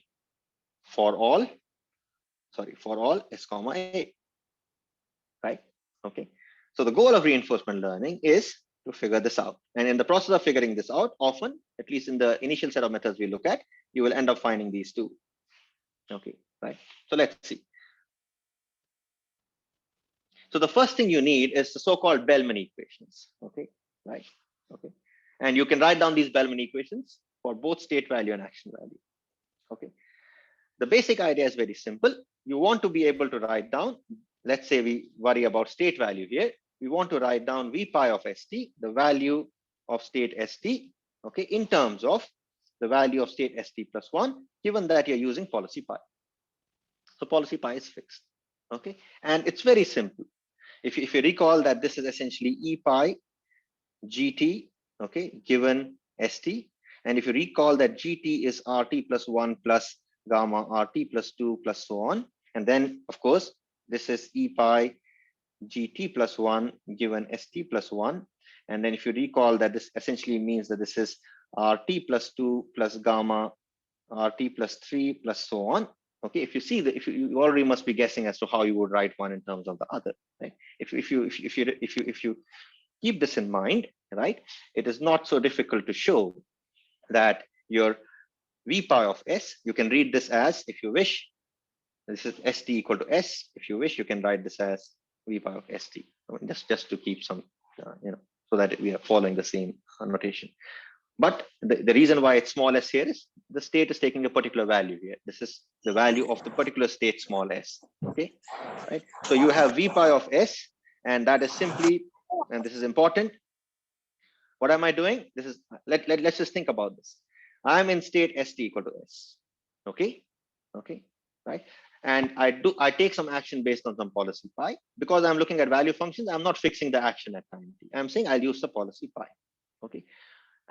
for all s comma a, right? Okay. So the goal of reinforcement learning is to figure this out. And in the process of figuring this out, often, at least in the initial set of methods we look at, you will end up finding these two. Okay, right? So let's see. So the first thing you need is the so-called Bellman equations. Okay, right? Okay. And you can write down these Bellman equations for both state value and action value. Okay. The basic idea is very simple. You want to be able to write down let's say we worry about state value here. We want to write down V pi of ST, the value of state ST, okay, in terms of the value of state ST plus 1, given that you're using policy pi. So policy pi is fixed, okay? And it's very simple. If you recall that this is essentially E pi GT, okay, given ST. And if you recall that GT is RT plus 1 plus gamma RT plus 2 plus so on. And then, of course, this is E pi GT plus 1 given ST plus 1. And then if you recall that this essentially means that this is RT plus 2 plus gamma RT plus 3 plus so on. Okay, if you see that, if you already must be guessing as to how you would write one in terms of the other, right? If you keep this in mind, right, it is not so difficult to show that your V pi of S, you can read this as, if you wish, this is ST equal to S. If you wish, you can write this as V pi of ST. I mean, just to keep some, so that we are following the same notation. But the reason why it's small s here is the state is taking a particular value here. This is the value of the particular state small s. Okay, right? So you have V pi of S, and that is simply, and this is important. What am I doing? This is let's just think about this. I'm in state ST equal to S. Okay, right? And I take some action based on some policy pi. Because I'm looking at value functions, I'm not fixing the action at time t. I'm saying I'll use the policy pi. Okay.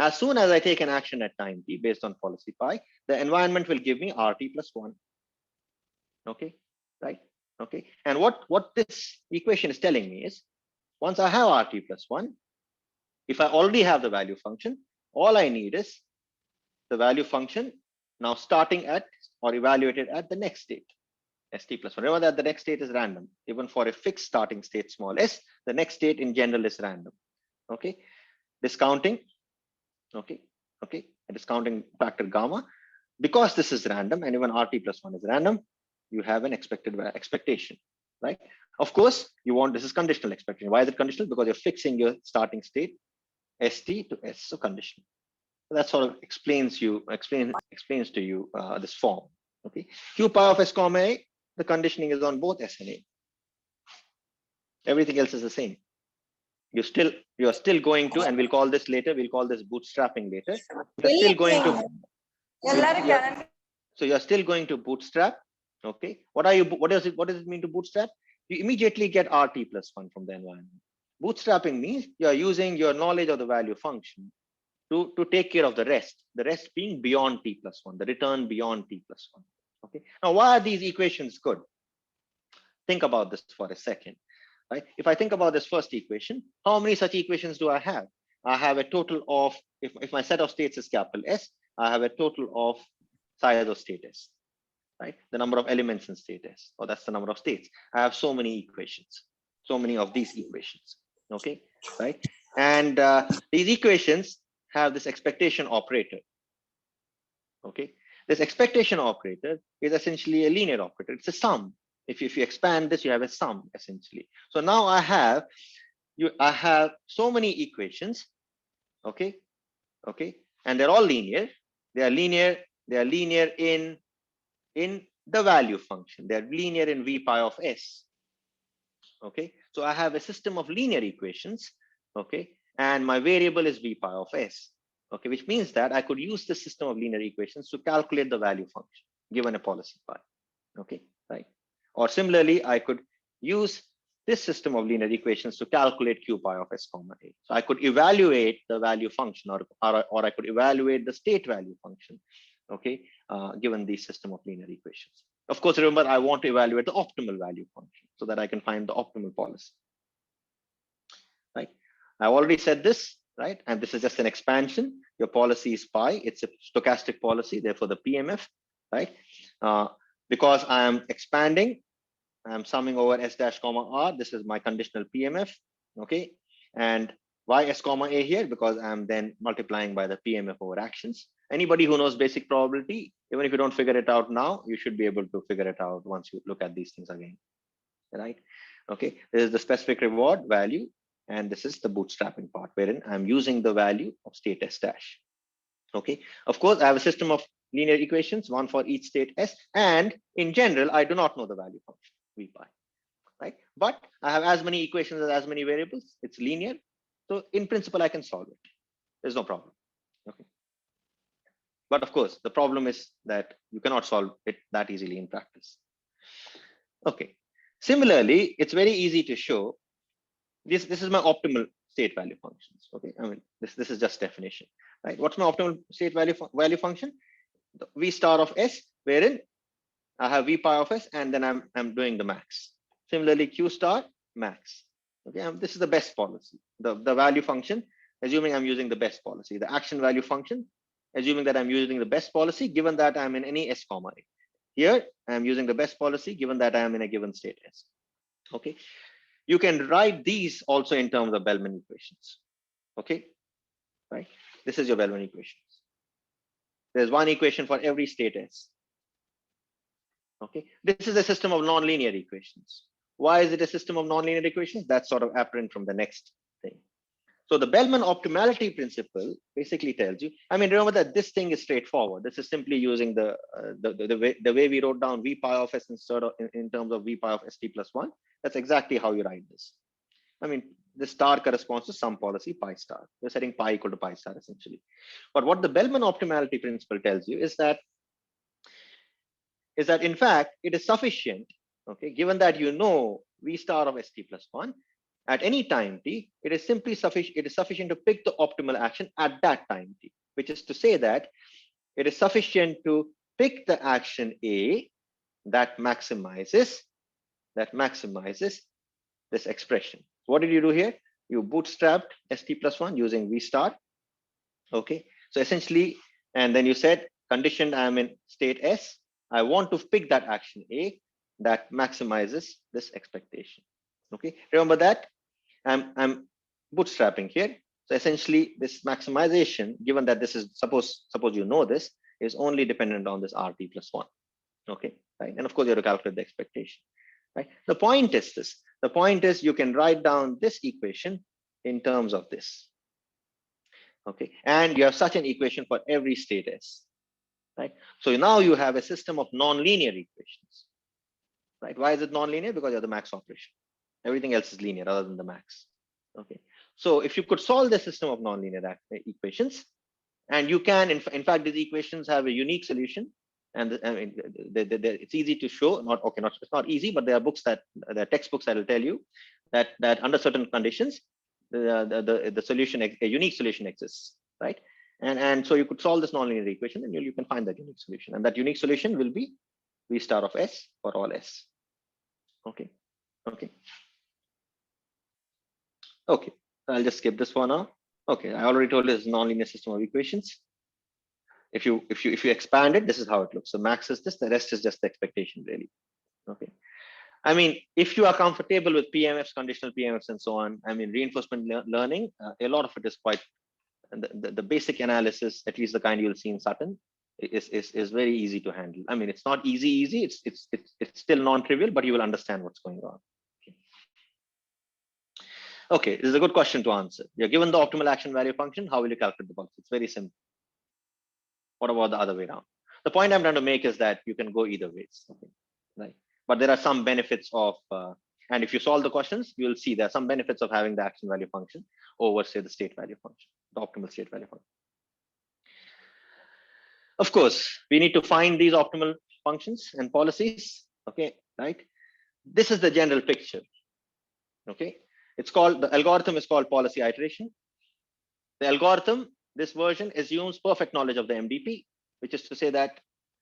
As soon as I take an action at time t based on policy pi, the environment will give me RT plus 1. Okay, right? Okay. And what this equation is telling me is, once I have RT plus 1, if I already have the value function, all I need is the value function now starting at or evaluated at the next state, ST plus 1. Remember that the next state is random. Even for a fixed starting state small s, the next state in general is random. Okay, discounting. Okay, a discounting factor gamma. Because this is random and even RT plus 1 is random, you have an expected expectation, right? Of course, you want, this is conditional expectation. Why is it conditional? Because you're fixing your starting state ST to S, so conditional. So that sort of explains to you this form. Okay, Q pi of S comma A, the conditioning is on both S and A. Everything else is the same. You are still going to, and we'll call this later, we'll call this bootstrapping later. You're still going to, so you're still going to bootstrap. Okay, what does it mean to bootstrap? You immediately get RT plus 1 from the environment. Bootstrapping means you're using your knowledge of the value function to take care of the rest being beyond T plus 1, the return beyond T plus 1. Okay, now why are these equations good? Think about this for a second. Right? If I think about this first equation, how many such equations do I have? I have a total of, if my set of states is capital S, I have a total of size of state S, right? The number of elements in state S, or that's the number of states. I have so many equations, so many of these equations, okay, right? And these equations have this expectation operator, okay? This expectation operator is essentially a linear operator. It's a sum. If you expand this, you have a sum essentially. So now I have so many equations, okay, and they're all linear. They are linear in the value function. They're linear in V pi of S. Okay, so I have a system of linear equations, okay, and my variable is V pi of S. Okay, which means that I could use the system of linear equations to calculate the value function given a policy pi. Okay, right. Or similarly, I could use this system of linear equations to calculate Q pi of S comma A. So I could evaluate the value function or I could evaluate the state value function, okay, given the system of linear equations. Of course, remember, I want to evaluate the optimal value function so that I can find the optimal policy. Right. I've already said this, right? And this is just an expansion. Your policy is pi. It's a stochastic policy, therefore the PMF, right? Because I am expanding, I'm summing over S dash comma R. This is my conditional PMF, okay? And why S comma A here? Because I'm then multiplying by the PMF over actions. Anybody who knows basic probability, even if you don't figure it out now, you should be able to figure it out once you look at these things again, right? Okay, this is the specific reward value, and this is the bootstrapping part wherein I'm using the value of state S dash. Okay, of course, I have a system of linear equations, one for each state S, and in general, I do not know the value function V pi. right? But I have as many equations as many variables. It's linear. So in principle, I can solve it. There's no problem. Okay. But of course, the problem is that you cannot solve it that easily in practice. Okay. Similarly, it's very easy to show this. This is my optimal state value functions. Okay. I mean, this is just definition, right? What's my optimal state value function? The V star of S, wherein I have V pi of S, and then I'm doing the max. Similarly, Q star max. Okay, this is the best policy. The value function, assuming I'm using the best policy. The action value function, assuming that I'm using the best policy, given that I'm in any S comma A. Here, I'm using the best policy, given that I am in a given state S. Okay, you can write these also in terms of Bellman equations. Okay, right? This is your Bellman equations. There's one equation for every state S. Okay, this is a system of nonlinear equations. Why is it a system of nonlinear equations? That's sort of apparent from the next thing. So the Bellman optimality principle basically tells you, I mean, remember that this thing is straightforward. This is simply using the way we wrote down V pi of S instead of in terms of V pi of ST plus 1. That's exactly how you write this. I mean, this star corresponds to some policy pi star. You're setting pi equal to pi star essentially. But what the Bellman optimality principle tells you is that in fact it is sufficient, okay, given that you know V star of ST plus 1 at any time t, it is simply sufficient. It is sufficient to pick the optimal action at that time t, which is to say that it is sufficient to pick the action A that maximizes this expression. What did you do here? You bootstrapped ST plus 1 using V star. Okay, so essentially, and then you said conditioned I am in state S. I want to pick that action A that maximizes this expectation. Okay, remember that I'm bootstrapping here. So essentially, this maximization, given that this is suppose you know this, is only dependent on this RT plus 1. Okay, right, and of course you have to calculate the expectation. Right. The point is this. The point is you can write down this equation in terms of this. Okay, and you have such an equation for every state S. Right. So now you have a system of nonlinear equations. Right. Why is it nonlinear? Because you have the max operation. Everything else is linear other than the max. Okay. So if you could solve the system of nonlinear equations, and you can, in fact, these equations have a unique solution, and I mean, it's easy to show. It's not easy, but there are books there are textbooks that will tell you that under certain conditions, the solution, a unique solution exists, right? And so you could solve this nonlinear equation, and you can find that unique solution, and that unique solution will be V star of S for all S. Okay, okay, okay. I'll just skip this one now. Okay, I already told you this is nonlinear system of equations. If you expand it, this is how it looks. So max is this, the rest is just the expectation, really. Okay. I mean, if you are comfortable with PMFs, conditional PMFs, and so on, I mean, reinforcement learning, a lot of it is quite the basic analysis, at least the kind you'll see in Sutton, is very easy to handle. I mean, it's not easy. It's still non-trivial, but you will understand what's going on. Okay, this is a good question to answer. You're given the optimal action value function. How will you calculate the box? It's very simple. What about the other way around? The point I'm trying to make is that you can go either ways, okay, right? But there are some benefits of, and if you solve the questions, you'll see there are some benefits of having the action value function over, say, the state value function, the optimal state value function. Of course, we need to find these optimal functions and policies, okay, right? This is the general picture, okay? It's called, the algorithm is called policy iteration. The algorithm, this version assumes perfect knowledge of the MDP, which is to say that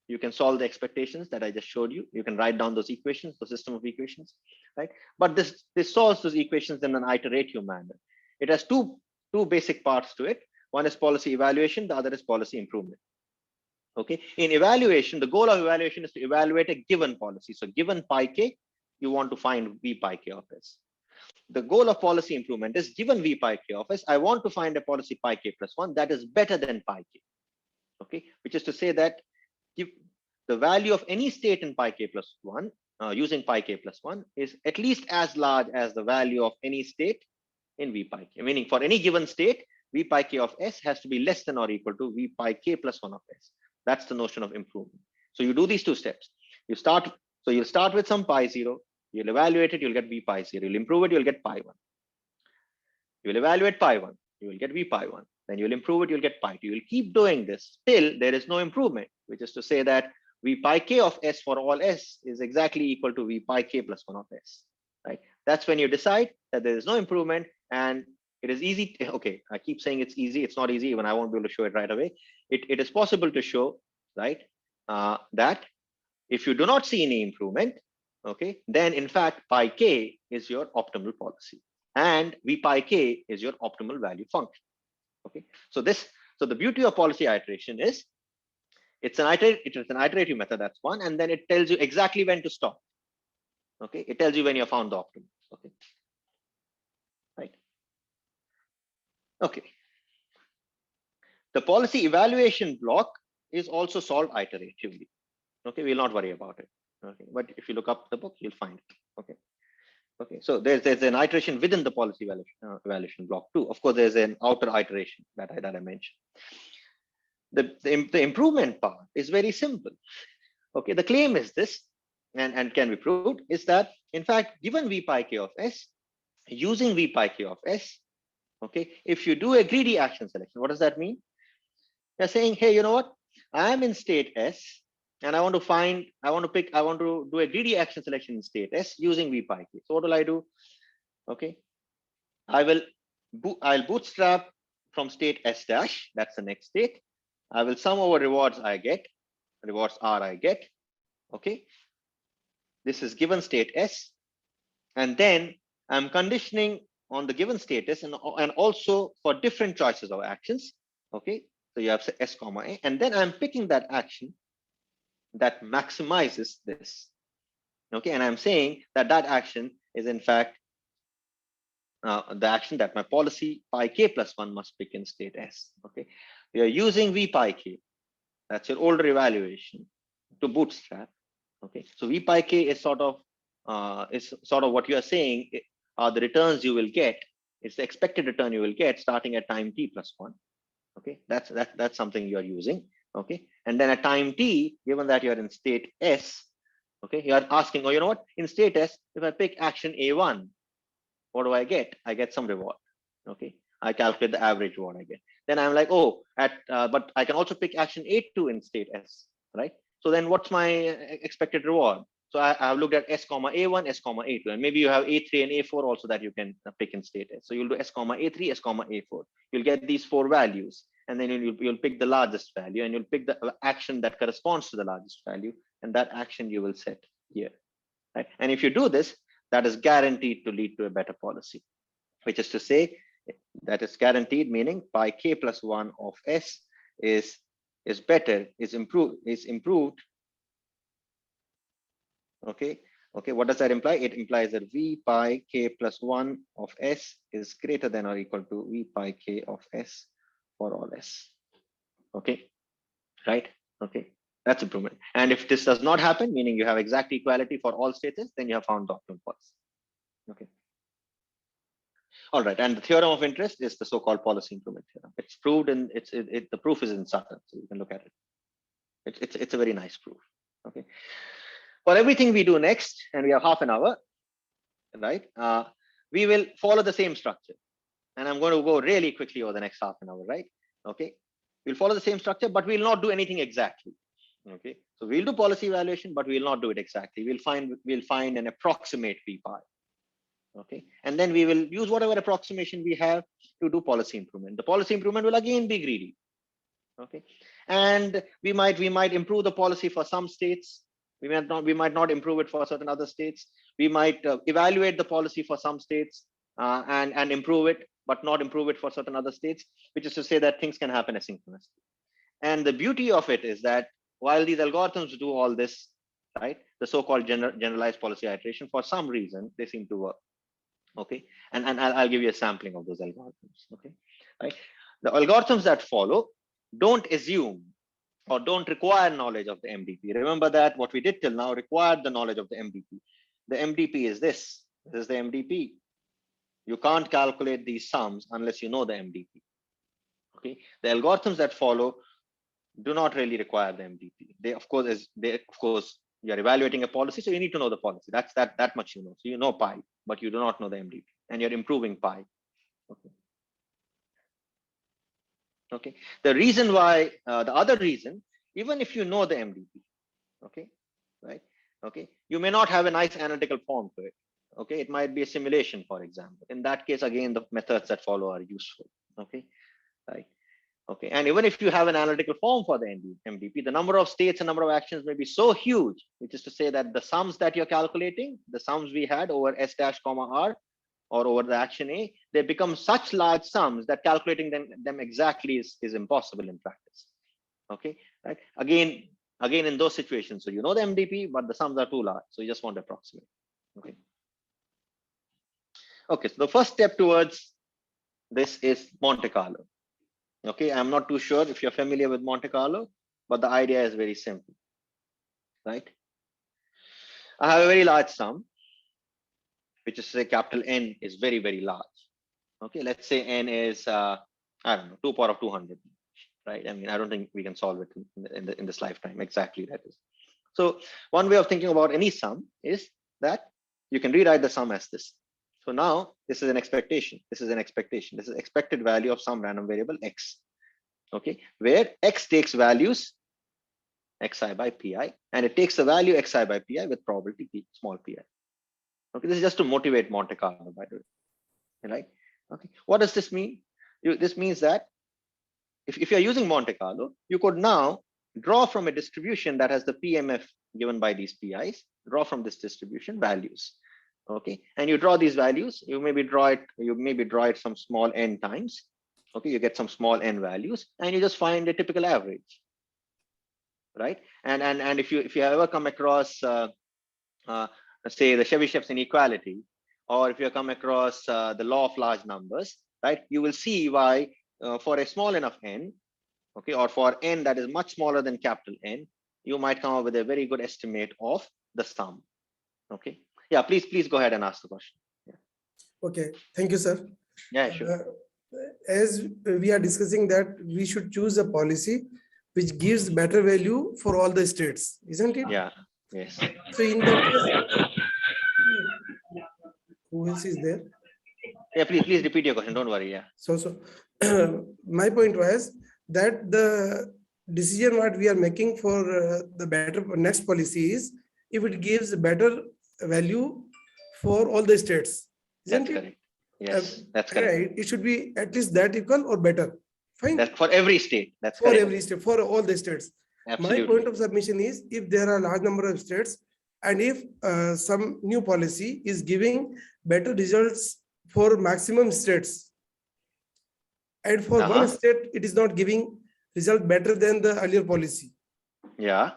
you can solve the expectations that I just showed you. You can write down those equations, the system of equations, right? But this solves those equations in an iterative manner. It has two basic parts to it. One is policy evaluation, the other is policy improvement. Okay, in evaluation, the goal of evaluation is to evaluate a given policy. So given pi k, you want to find V pi k of S. The goal of policy improvement is given V pi k of S, I want to find a policy pi k plus 1 that is better than pi k. Okay, which is to say that if the value of any state in pi k plus 1 using pi k plus 1 is at least as large as the value of any state in V pi k, meaning for any given state, V pi k of S has to be less than or equal to V pi k plus 1 of S. That's the notion of improvement. So you do these two steps. You'll start with some pi 0, You'll evaluate it, you'll get V pi 0. You'll improve it, you'll get pi 1. You'll evaluate pi 1, you will get V pi 1. Then you'll improve it, you'll get pi 2. You'll keep doing this till there is no improvement, which is to say that V pi k of S for all S is exactly equal to V pi k plus 1 of S, right? That's when you decide that there is no improvement and it is easy. Okay, I keep saying it's easy. It's not easy, even I won't be able to show it right away. It is possible to show, right, that if you do not see any improvement, okay, then in fact pi k is your optimal policy and V pi k is your optimal value function. Okay, so the beauty of policy iteration is it's an iterative method, that's one, and then it tells you exactly when to stop. Okay, it tells you when you have found the optimum. Okay, right. Okay, the policy evaluation block is also solved iteratively. Okay, we'll not worry about it. Okay, but if you look up the book, you'll find it. Okay. Okay, so there's an iteration within the policy evaluation block too. Of course, there's an outer iteration that I mentioned. The improvement part is very simple. Okay, the claim is this, and can be proved, is that in fact, given V pi k of S, using V pi k of S, okay, if you do a greedy action selection, what does that mean? You're saying, hey, you know what? I'm in state S, and I want to do a greedy action selection in state S using V pi k. So what will I do? Okay, I'll bootstrap from state S dash, that's the next state. I will sum over rewards I get, rewards R I get. Okay, this is given state S, and then I'm conditioning on the given status and also for different choices of actions. Okay, so you have S comma A, and then I'm picking that action that maximizes this. Okay, and I'm saying that that action is in fact the action that my policy pi k plus 1 must pick in state S. Okay, we are using V pi k, that's your older evaluation, to bootstrap. Okay, so V pi k is sort of what you are saying are the returns you will get. It's the expected return you will get starting at time t plus 1. Okay, that's something you are using. Okay, and then at time t, given that you are in state S, okay, you are asking, oh, you know what? In state S, if I pick action A1, what do I get? I get some reward. Okay, I calculate the average reward I get. Then I'm like, oh, but I can also pick action A2 in state S, right? So then what's my expected reward? So I have looked at S comma A1, S comma A2, and maybe you have A3 and A4 also that you can pick in state S. So you'll do S comma A3, S comma A4. You'll get these 4 values, and then you'll pick the largest value, and you'll pick the action that corresponds to the largest value, and that action you will set here, right? And if you do this, that is guaranteed to lead to a better policy, which is to say that is guaranteed, meaning pi k plus 1 of S is better, is improved. Okay, what does that imply? It implies that V pi k plus 1 of S is greater than or equal to V pi k of S for all S. Okay, right? Okay, that's improvement. And if this does not happen, meaning you have exact equality for all states, then you have found the optimal policy. Okay. All right, and the theorem of interest is the so-called policy improvement theorem. It's proved in the proof is in Sutton, so you can look at it. It's a very nice proof. Okay. For everything we do next, and we have half an hour, right? We will follow the same structure, and I'm going to go really quickly over the next half an hour, right? Okay, we'll follow the same structure, but we'll not do anything exactly. Okay, so we'll do policy evaluation, but we'll not do it exactly. We'll find an approximate V pi. Okay, and then we will use whatever approximation we have to do policy improvement. The policy improvement will again be greedy. Okay, and we might improve the policy for some states. We might not improve it for certain other states. We might evaluate the policy for some states and improve it, but not improve it for certain other states, which is to say that things can happen asynchronously. And the beauty of it is that while these algorithms do all this, right, the so-called generalized policy iteration, for some reason, they seem to work. Okay, and I'll give you a sampling of those algorithms. Okay, right, the algorithms that follow don't assume or don't require knowledge of the MDP. Remember that what we did till now required the knowledge of the MDP. The MDP is this. This is the MDP. You can't calculate these sums unless you know the MDP. Okay, the algorithms that follow do not really require the MDP. They of course You're evaluating a policy, so you need to know the policy. That's that much you know. So you know pi, but you do not know the MDP, and you're improving pi. Okay. Okay. The reason why, the other reason, even if you know the MDP, okay, right? Okay, you may not have a nice analytical form to it. Okay, it might be a simulation, for example. In that case, again, the methods that follow are useful. Okay, right. Okay, and even if you have an analytical form for the MDP, the number of states and number of actions may be so huge, which is to say that the sums that you're calculating, the sums we had over S dash comma R or over the action A, they become such large sums that calculating them exactly is impossible in practice. Okay, right? Again, in those situations, so you know the MDP, but the sums are too large, so you just want to approximate. Okay. Okay, so the first step towards this is Monte Carlo. Okay, I'm not too sure if you're familiar with Monte Carlo, but the idea is very simple, right? I have a very large sum, which is say capital N is very, very large. Okay, let's say N is, I don't know, 2 power of 200, right? I mean, I don't think we can solve it in this lifetime, exactly that is. So one way of thinking about any sum is that you can rewrite the sum as this. So now this is an expectation. This is an expectation. This is expected value of some random variable X. Okay, where X takes values Xi by Pi, and it takes the value Xi by Pi with probability P, small pi. Okay, this is just to motivate Monte Carlo, by the way. Right? Okay, what does this mean? This means that if you're using Monte Carlo, you could now draw from a distribution that has the PMF given by these PIs, draw from this distribution values. Okay, and you draw these values, you maybe draw it some small n times. Okay, you get some small n values, and you just find a typical average. Right? And if you ever come across say the Chebyshev's inequality, or if you come across the law of large numbers, right, you will see why for a small enough n, okay, or for n that is much smaller than capital N, you might come up with a very good estimate of the sum. Okay, yeah, please go ahead and ask the question. Yeah. Okay, thank you, sir. Yeah, sure. As we are discussing that we should choose a policy which gives better value for all the states, isn't it? Yeah. Yes. So in that case, who else is there? Yeah, please repeat your question. Don't worry. Yeah. So my point was that the decision what we are making for the better next policy is if it gives better value for all the states, isn't That's it? correct. Yes, that's correct. Right. It should be at least that equal or better. Fine. That's for every state. That's for correct. every state, for all the states. Absolutely. My point of submission is if there are a large number of states and if some new policy is giving better results for maximum states, and for one state it is not giving result better than the earlier policy. Yeah.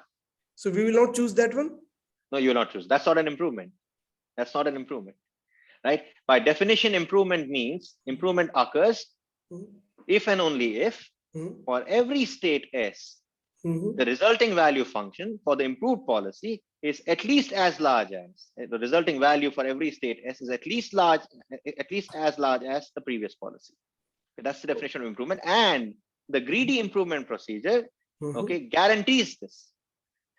So we will not choose that one? No, you will not choose. That's not an improvement. That's not an improvement. Right? By definition, improvement means improvement occurs if and only if for every state S, the resulting value function for the improved policy is at least as large as the resulting value for every state S is at least as large as the previous policy. Okay, that's the definition of improvement. And the greedy improvement procedure, okay, guarantees this.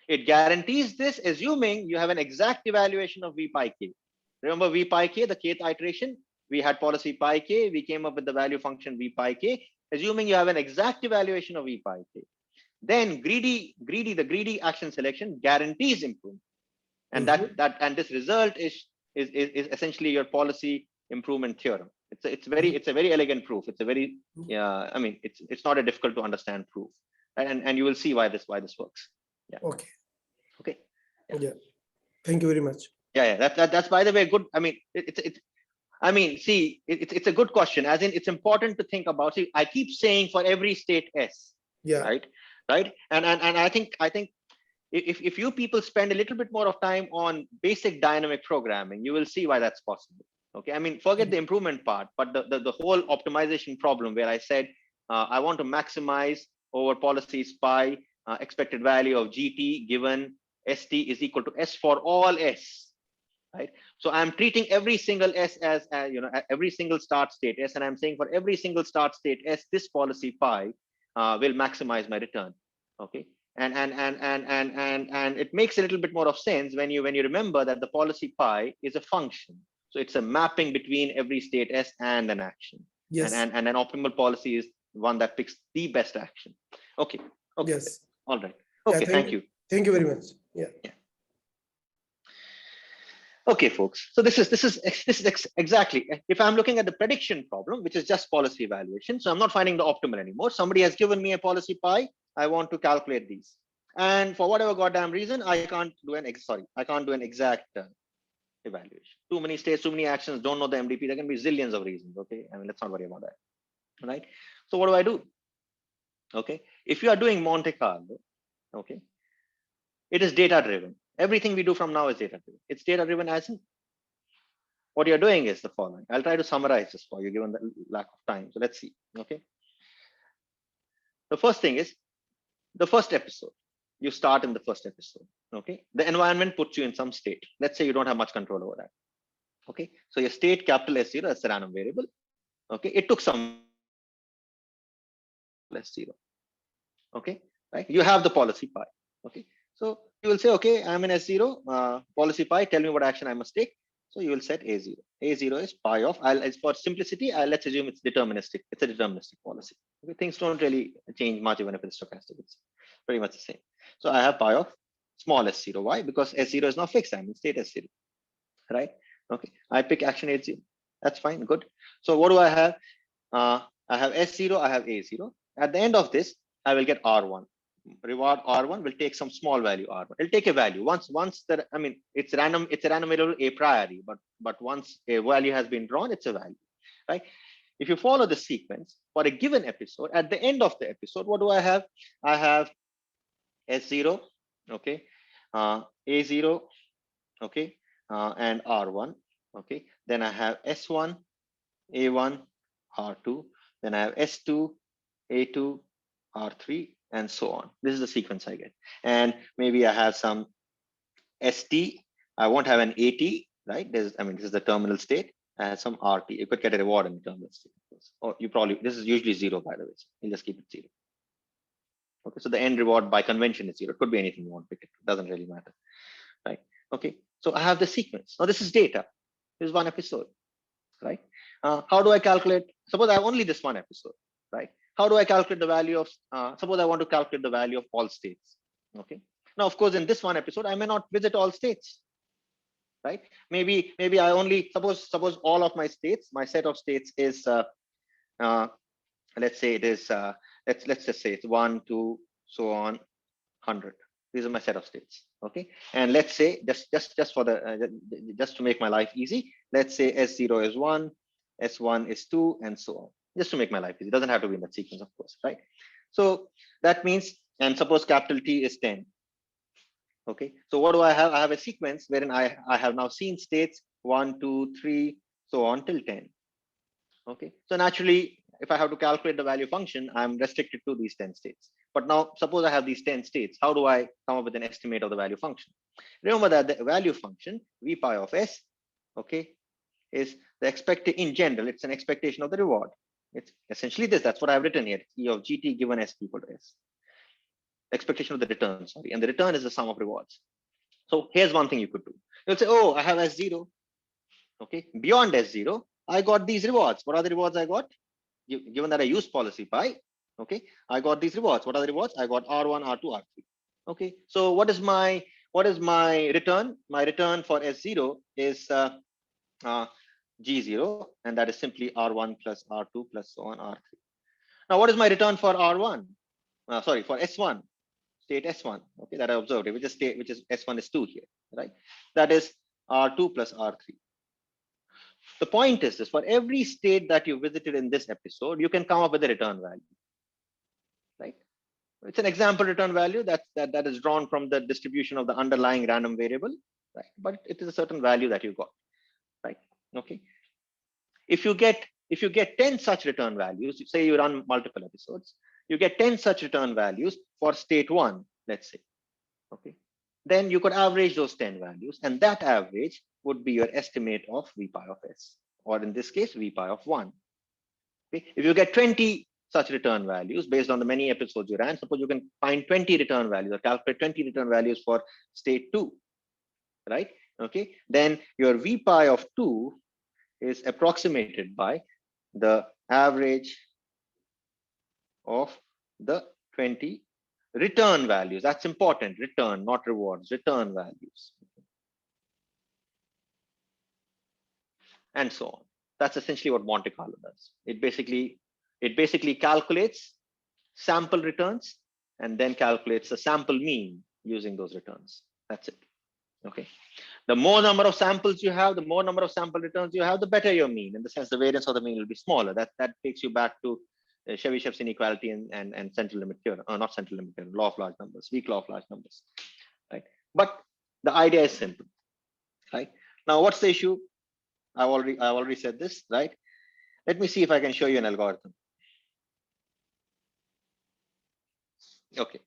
It guarantees this assuming you have an exact evaluation of V pi k. Remember V pi k, the kth iteration, we had policy pi k, we came up with the value function V pi k, assuming you have an exact evaluation of V pi k. Then the greedy action selection guarantees improvement. And and this result is essentially your policy improvement theorem. It's a very elegant proof. It's a very I mean it's not a difficult to understand proof. And you will see why this works. Yeah. Okay. Okay. Yeah. Thank you very much. Yeah. That's by the way good. I mean it's a good question. As in, it's important to think about. See, I keep saying for every state S. Yeah. Right. And I think if you people spend a little bit more of time on basic dynamic programming, you will see why that's possible. Okay. I mean, forget the improvement part, but the whole optimization problem where I said I want to maximize over policies pi expected value of GT given ST is equal to S for all S. Right. So I'm treating every single S as every single start state S, and I'm saying for every single start state S, this policy pi will maximize my return. Okay. And it makes a little bit more of sense when you remember that the policy pi is a function. So it's a mapping between every state S and an action. Yes. And an optimal policy is one that picks the best action. Okay. Okay. Yes. All right. Okay. Yeah, thank you. Thank you very much. Yeah. Okay, folks. So this is exactly, if I'm looking at the prediction problem, which is just policy evaluation. So I'm not finding the optimal anymore. Somebody has given me a policy pi. I want to calculate these. And for whatever goddamn reason, I can't do an exact evaluation. Too many states, too many actions, don't know the MDP. There can be zillions of reasons. Okay. I mean, let's not worry about that. Right. So what do I do? Okay. If you are doing Monte Carlo, okay, it is data driven. Everything we do from now is data driven. It's data driven as in what you're doing is the following. I'll try to summarize this for you given the lack of time. So let's see. Okay. The first thing is the first episode. You start in the first episode. Okay. The environment puts you in some state. Let's say you don't have much control over that. Okay. So your state capital S0, that's the random variable. Okay. It took some S0. Okay. Right. You have the policy pi. Okay. So you will say, okay, I'm in S0, policy pi, tell me what action I must take. So you will set A0. A0 is pi of, for simplicity, let's assume it's deterministic. It's a deterministic policy. Okay, things don't really change much even if it's stochastic. It's pretty much the same. So I have pi of small S0. Why? Because S0 is not fixed. I'm in state S0. Right? Okay. I pick action A0. That's fine. Good. So what do I have? I have S0. I have A0. At the end of this, I will get R1. Reward R1 will take some small value R1. It'll take a value once that, I mean, it's random variable a priori, but once a value has been drawn, it's a value, right? If you follow the sequence for a given episode, at the end of the episode, what do I have? I have S0, okay, A0, okay, and R1, okay. Then I have S1, A1, R2. Then I have S2, A2, R3, and so on. This is the sequence I get. And maybe I have some ST. I won't have an AT, right? This is the terminal state. I have some RT. You could get a reward in the terminal state. Or this is usually 0, by the way. So you'll just keep it 0. Okay, so the end reward by convention is 0. It could be anything you want to pick it. It doesn't really matter, right? Okay, so I have the sequence. Now this is data. This is one episode, right? How do I calculate? Suppose I have only this one episode, right? How do I calculate the value of, suppose I want to calculate the value of all states. Okay. Now, of course, in this one episode, I may not visit all states, right? Maybe I only, suppose all of my states, my set of states is, let's say it is, let's just say it's 1, 2, so on, 100. These are my set of states. Okay. And let's say just for the, just to make my life easy, let's say S0 is 1, S1 is 2, and so on. Just to make my life easy. It doesn't have to be in that sequence, of course, right? So that means, and suppose capital T is 10. Okay, so what do I have? I have a sequence wherein I have now seen states 1, 2, 3, so on till 10. Okay, so naturally, if I have to calculate the value function, I'm restricted to these 10 states. But now, suppose I have these 10 states. How do I come up with an estimate of the value function? Remember that the value function, V pi of S, okay, is the expected, in general, it's an expectation of the reward. It's essentially this. That's what I've written here. E of GT given S equal to S. Expectation of the return, sorry. And the return is the sum of rewards. So here's one thing you could do. You'll say, oh, I have S0. Okay. Beyond S0, I got these rewards. What are the rewards I got? Given that I use policy pi, okay, I got these rewards. What are the rewards? I got R1, R2, R3. Okay. So what is my return? My return for S0 is G0, and that is simply R1 plus R2 plus so on R3. Now, what is my return for R1? Sorry, for S1, state S1, okay, that I observed, which is S1 is 2 here, right? That is R2 plus R3. The point is this: for every state that you visited in this episode, you can come up with a return value, right? It's an example return value that is drawn from the distribution of the underlying random variable, right? But it is a certain value that you got, right? Okay. If you get 10 such return values, say you run multiple episodes, you get 10 such return values for state 1, let's say. Okay. Then you could average those 10 values, and that average would be your estimate of V pi of S, or in this case, V pi of 1. Okay. If you get 20 such return values based on the many episodes you ran. Suppose you can find 20 return values or calculate 20 return values for state 2, right? Okay, then your V pi of 2 is approximated by the average of the 20 return values. That's important. Return, not rewards, return values. And so on. That's essentially what Monte Carlo does. It basically calculates sample returns and then calculates the sample mean using those returns. That's it. Okay. The more number of samples you have, the more number of sample returns you have, the better your mean. In the sense, the variance of the mean will be smaller. That takes you back to Chebyshev's inequality and central limit theorem, not central limit theorem, law of large numbers, weak law of large numbers, right? But the idea is simple, right? Now, what's the issue? I've already said this, right? Let me see if I can show you an algorithm. Okay.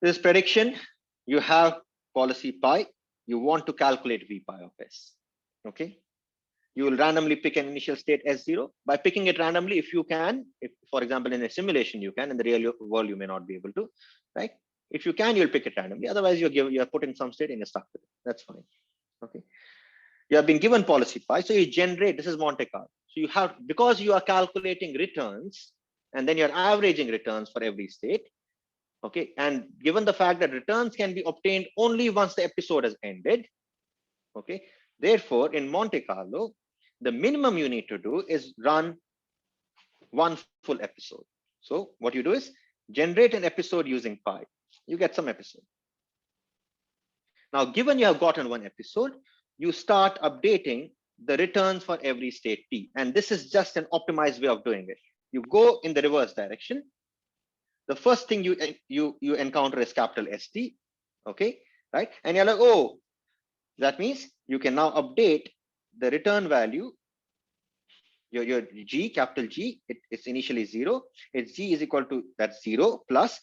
This prediction, you have policy pi, you want to calculate V pi of S. Okay. You will randomly pick an initial state S0. By picking it randomly, if you can, if for example in a simulation you can, in the real world you may not be able to, right? If you can, you'll pick it randomly. Otherwise, you're put in some state and you're stuck with it. That's fine. Okay. You have been given policy pi, so you generate. This is Monte Carlo. So you have, because you are calculating returns and then you're averaging returns for every state. Okay, and given the fact that returns can be obtained only once the episode has ended. Okay, therefore, in Monte Carlo, the minimum you need to do is run one full episode. So what you do is generate an episode using pi. You get some episode. Now, given you have gotten one episode, you start updating the returns for every state t. And this is just an optimized way of doing it. You go in the reverse direction. The first thing you encounter is capital ST, okay, right? And you're like, oh, that means you can now update the return value. Your G, capital G, it's initially 0. Its G is equal to that 0 plus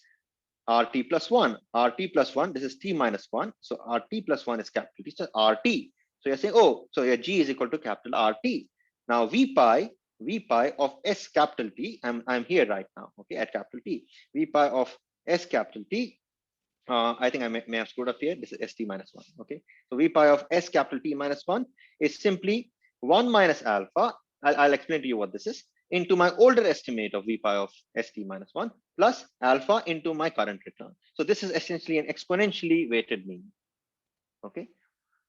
RT plus 1. RT plus 1, this is T minus 1. So RT plus 1 is capital T, so RT. So you're saying, oh, so your G is equal to capital RT. Now V pi of S capital T, I'm here right now, okay, at capital T. V pi of S capital T, I think I may have screwed up here. This is ST minus 1, okay. So V pi of S capital T minus 1 is simply 1 minus alpha. I'll explain to you what this is, into my older estimate of V pi of ST minus 1 plus alpha into my current return. So this is essentially an exponentially weighted mean, okay.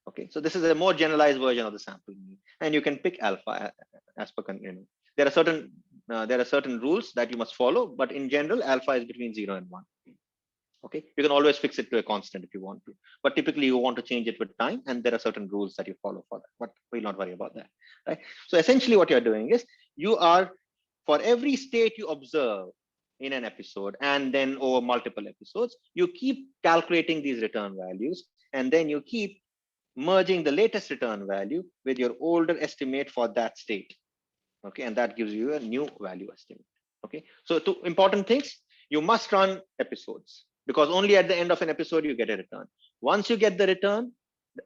Okay, so this is a more generalized version of the sample mean, and you can pick alpha as per, you know, there are certain rules that you must follow, but in general, alpha is between 0 and 1. Okay, you can always fix it to a constant if you want to, but typically you want to change it with time, and there are certain rules that you follow for that. But we'll not worry about that, right? So essentially, what you're doing is you are, for every state you observe in an episode, and then over multiple episodes, you keep calculating these return values, and then you keep merging the latest return value with your older estimate for that state. Okay, and that gives you a new value estimate. Okay, so two important things: you must run episodes, because only at the end of an episode you get a return. Once you get the return,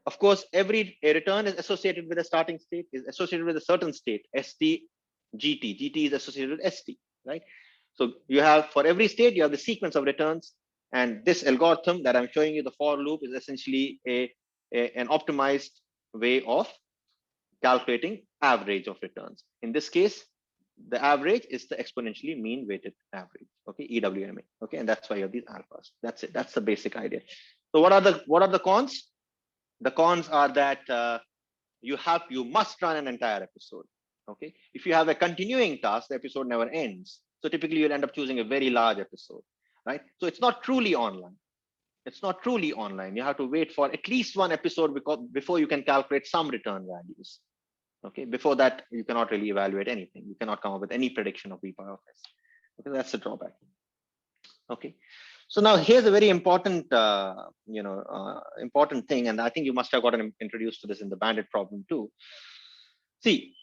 of course, every return is associated with a starting state, is associated with a certain state, ST, GT. GT is associated with ST, right? So you have, for every state, you have the sequence of returns, and this algorithm that I'm showing you, the for loop, is essentially an optimized way of calculating average of returns. In this case, the average is the exponentially mean weighted average, okay, EWMA, okay, and that's why you have these alphas. That's it. That's the basic idea. So what are the cons? The cons are that you must run an entire episode. Okay, if you have a continuing task, the episode never ends. So typically you'll end up choosing a very large episode, right? So it's not truly online. It's not truly online. You have to wait for at least one episode before you can calculate some return values. Okay, before that, you cannot really evaluate anything. You cannot come up with any prediction of V pi of S. Okay, that's the drawback. Okay, so now here's a very important, important thing, and I think you must have gotten introduced to this in the bandit problem too. See,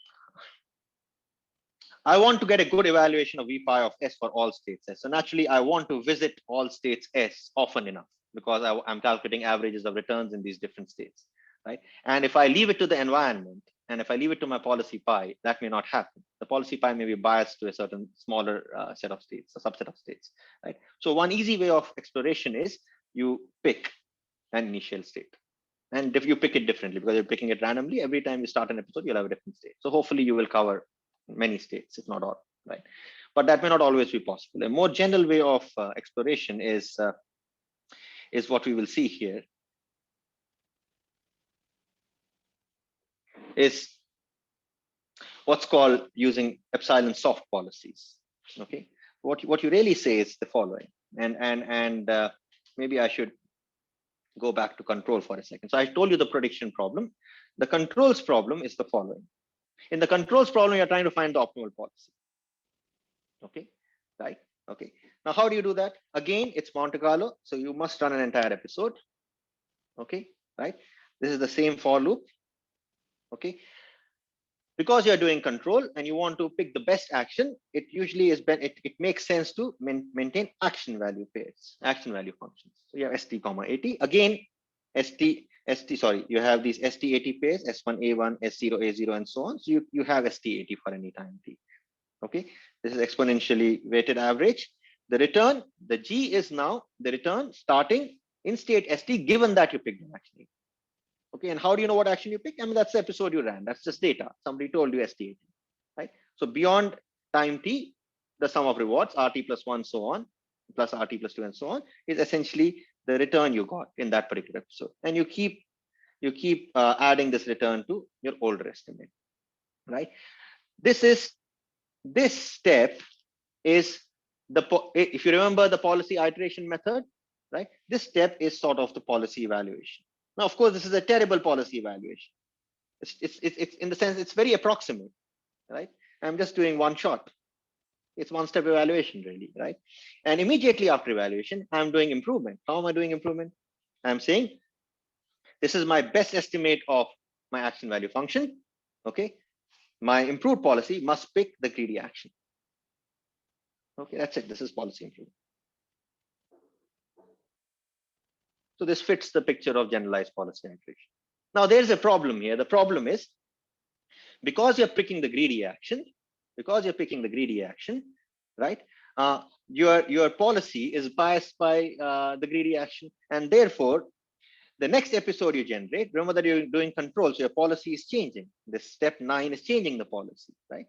I want to get a good evaluation of V pi of S for all states S. So naturally, I want to visit all states S often enough, because I'm calculating averages of returns in these different states, right? And if I leave it to the environment, and if I leave it to my policy pi, that may not happen. The policy pi may be biased to a certain smaller set of states, a subset of states, right? So one easy way of exploration is you pick an initial state. And if you pick it differently, because you're picking it randomly, every time you start an episode, you'll have a different state. So hopefully you will cover many states, if not all, right? But that may not always be possible. A more general way of exploration is what we will see here, is what's called using epsilon soft policies. Okay, what you really say is the following, and maybe I should go back to control for a second. So I told you the prediction problem. The controls problem is the following. In the controls problem, you're trying to find the optimal policy. Okay, right? Okay. Now, how do you do that? Again, it's Monte Carlo, so you must run an entire episode. Okay, right? This is the same for loop. Okay, because you're doing control and you want to pick the best action, it usually is it makes sense to maintain action value pairs, action value functions. So you have st comma at. Again, sorry, you have these st at pairs, s1 a1, s0 a0, and so on. So you have st at for any time t. Okay, this is exponentially weighted average. The return, the g is now the return starting in state st, given that you picked an action. Okay, and how do you know what action you pick? I mean, that's the episode you ran. That's just data. Somebody told you st, right? So beyond time t, the sum of rewards, rt plus 1, so on, plus rt plus 2, and so on, is essentially the return you got in that particular episode. And you keep adding this return to your older estimate, right? This step is if you remember the policy iteration method, right? This step is sort of the policy evaluation. Now, of course, this is a terrible policy evaluation. It's in the sense it's very approximate, right? I'm just doing one shot. It's one-step evaluation, really, right? And immediately after evaluation, I'm doing improvement. How am I doing improvement? I'm saying this is my best estimate of my action value function. Okay, my improved policy must pick the greedy action. Okay, that's it. This is policy improvement. So this fits the picture of generalized policy iteration. Now there's a problem here. The problem is because you're picking the greedy action, right? Your policy is biased by the greedy action, and therefore the next episode you generate, remember that you're doing control, so your policy is changing. This step 9 is changing the policy, right?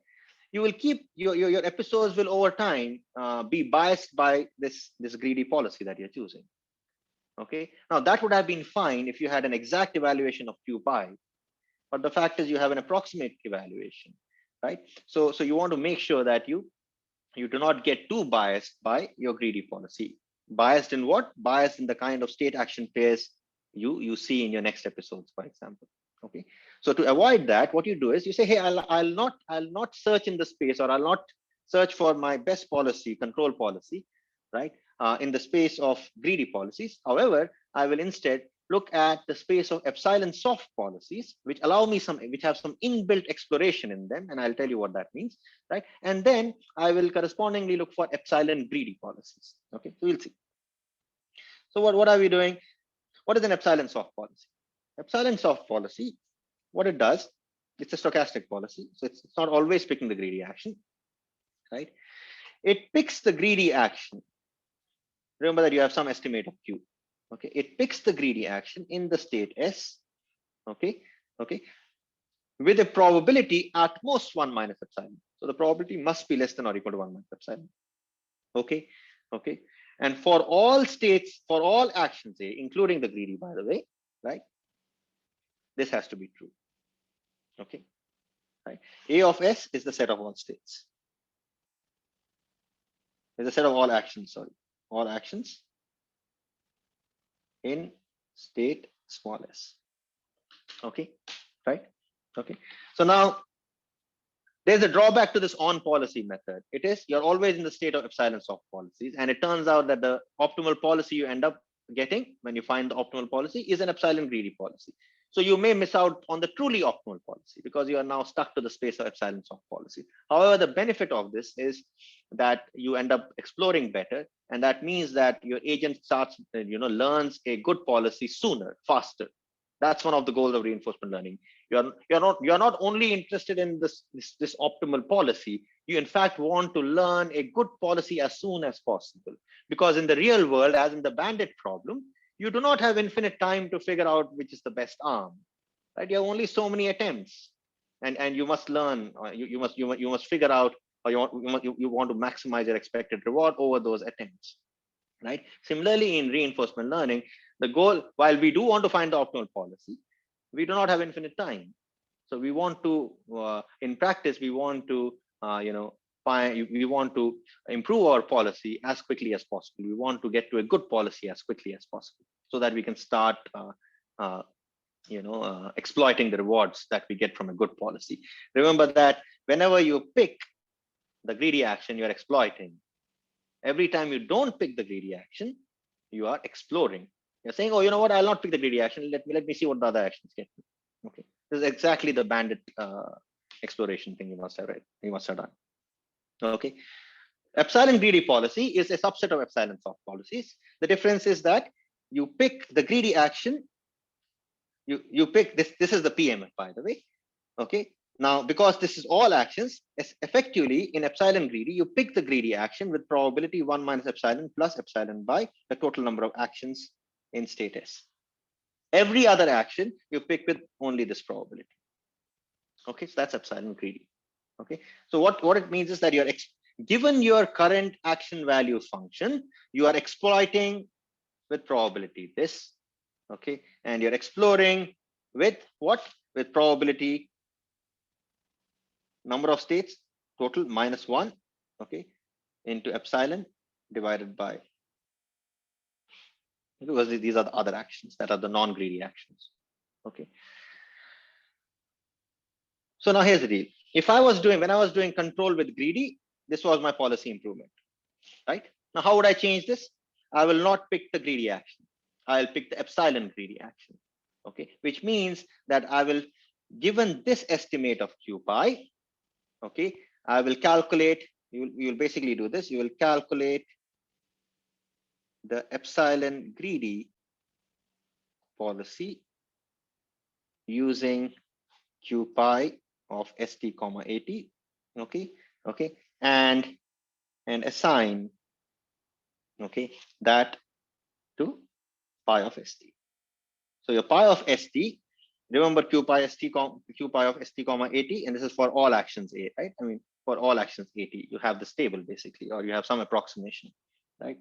You will keep your episodes will over time be biased by this greedy policy that you're choosing. Okay, now that would have been fine if you had an exact evaluation of q pi, but the fact is you have an approximate evaluation, right? So you want to make sure that you do not get too biased by your greedy policy. Biased in what? Biased in the kind of state action pairs you see in your next episodes, for example. Okay, so to avoid that, what you do is you say, hey, I'll not search in the space, or I'll not search for my best policy, control policy, right? In the space of greedy policies. However, I will instead look at the space of epsilon soft policies, which have some inbuilt exploration in them, and I'll tell you what that means, right? And then I will correspondingly look for epsilon greedy policies. Okay, so we'll see. So what are we doing? What is an epsilon soft policy? Epsilon soft policy, what it does, it's a stochastic policy, so it's not always picking the greedy action, right? It picks the greedy action. Remember that you have some estimate of q. Okay, it picks the greedy action in the state s. Okay, with a probability at most 1 minus epsilon. So the probability must be less than or equal to 1 minus epsilon. Okay, and for all states, for all actions A, including the greedy, by the way, right? This has to be true. Okay, right? A of S is the set of all states. Is a set of all actions. Sorry, all actions in state small s. Okay, right? Okay, so now there's a drawback to this on policy method. It is you're always in the state of epsilon soft policies, and it turns out that the optimal policy you end up getting when you find the optimal policy is an epsilon greedy policy. So you may miss out on the truly optimal policy because you are now stuck to the space of epsilon soft policy. However, the benefit of this is that you end up exploring better, and that means that your agent starts, learns a good policy sooner, faster. That's one of the goals of reinforcement learning. You're not only interested in this optimal policy. You in fact want to learn a good policy as soon as possible, because in the real world, as in the bandit problem, you do not have infinite time to figure out which is the best arm, right? You have only so many attempts, and you must learn. You must figure out, or you want to maximize your expected reward over those attempts, right? Similarly, in reinforcement learning, the goal, while we do want to find the optimal policy, we do not have infinite time. So we want to, in practice, we want to, we want to improve our policy as quickly as possible. We want to get to a good policy as quickly as possible, so that we can start, exploiting the rewards that we get from a good policy. Remember that whenever you pick the greedy action, you're exploiting. Every time you don't pick the greedy action, you are exploring. You're saying, oh, you know what, I'll not pick the greedy action. Let me see what the other actions get me. Okay, this is exactly the bandit exploration thing you must have read. You must have done. Okay, epsilon greedy policy is a subset of epsilon soft policies. The difference is that you pick the greedy action. You pick this. This is the PMF, by the way. Okay. Now, because this is all actions, effectively in epsilon greedy, you pick the greedy action with probability 1 minus epsilon plus epsilon by the total number of actions in state S. Every other action you pick with only this probability. Okay, so that's epsilon greedy. Okay, so what it means is that you're given your current action value function, you are exploiting with probability this. Okay, and you're exploring with what? With probability number of states total minus 1, okay, into epsilon divided by, because these are the other actions that are the non-greedy actions. Okay, so now here's the deal. If I was doing, when I was doing control with greedy, this was my policy improvement, right? Now how would I change this? I will not pick the greedy action. I'll pick the epsilon greedy action. Okay, which means that I will, given this estimate of q pi, okay, I will calculate, you will basically do this, you will calculate the epsilon greedy policy using q pi of st comma at, okay, and assign, okay, that to pi of st. So your pi of st, remember q pi of st comma at, and this is for all actions a, right? I mean, for all actions at, you have this table basically, or you have some approximation, right?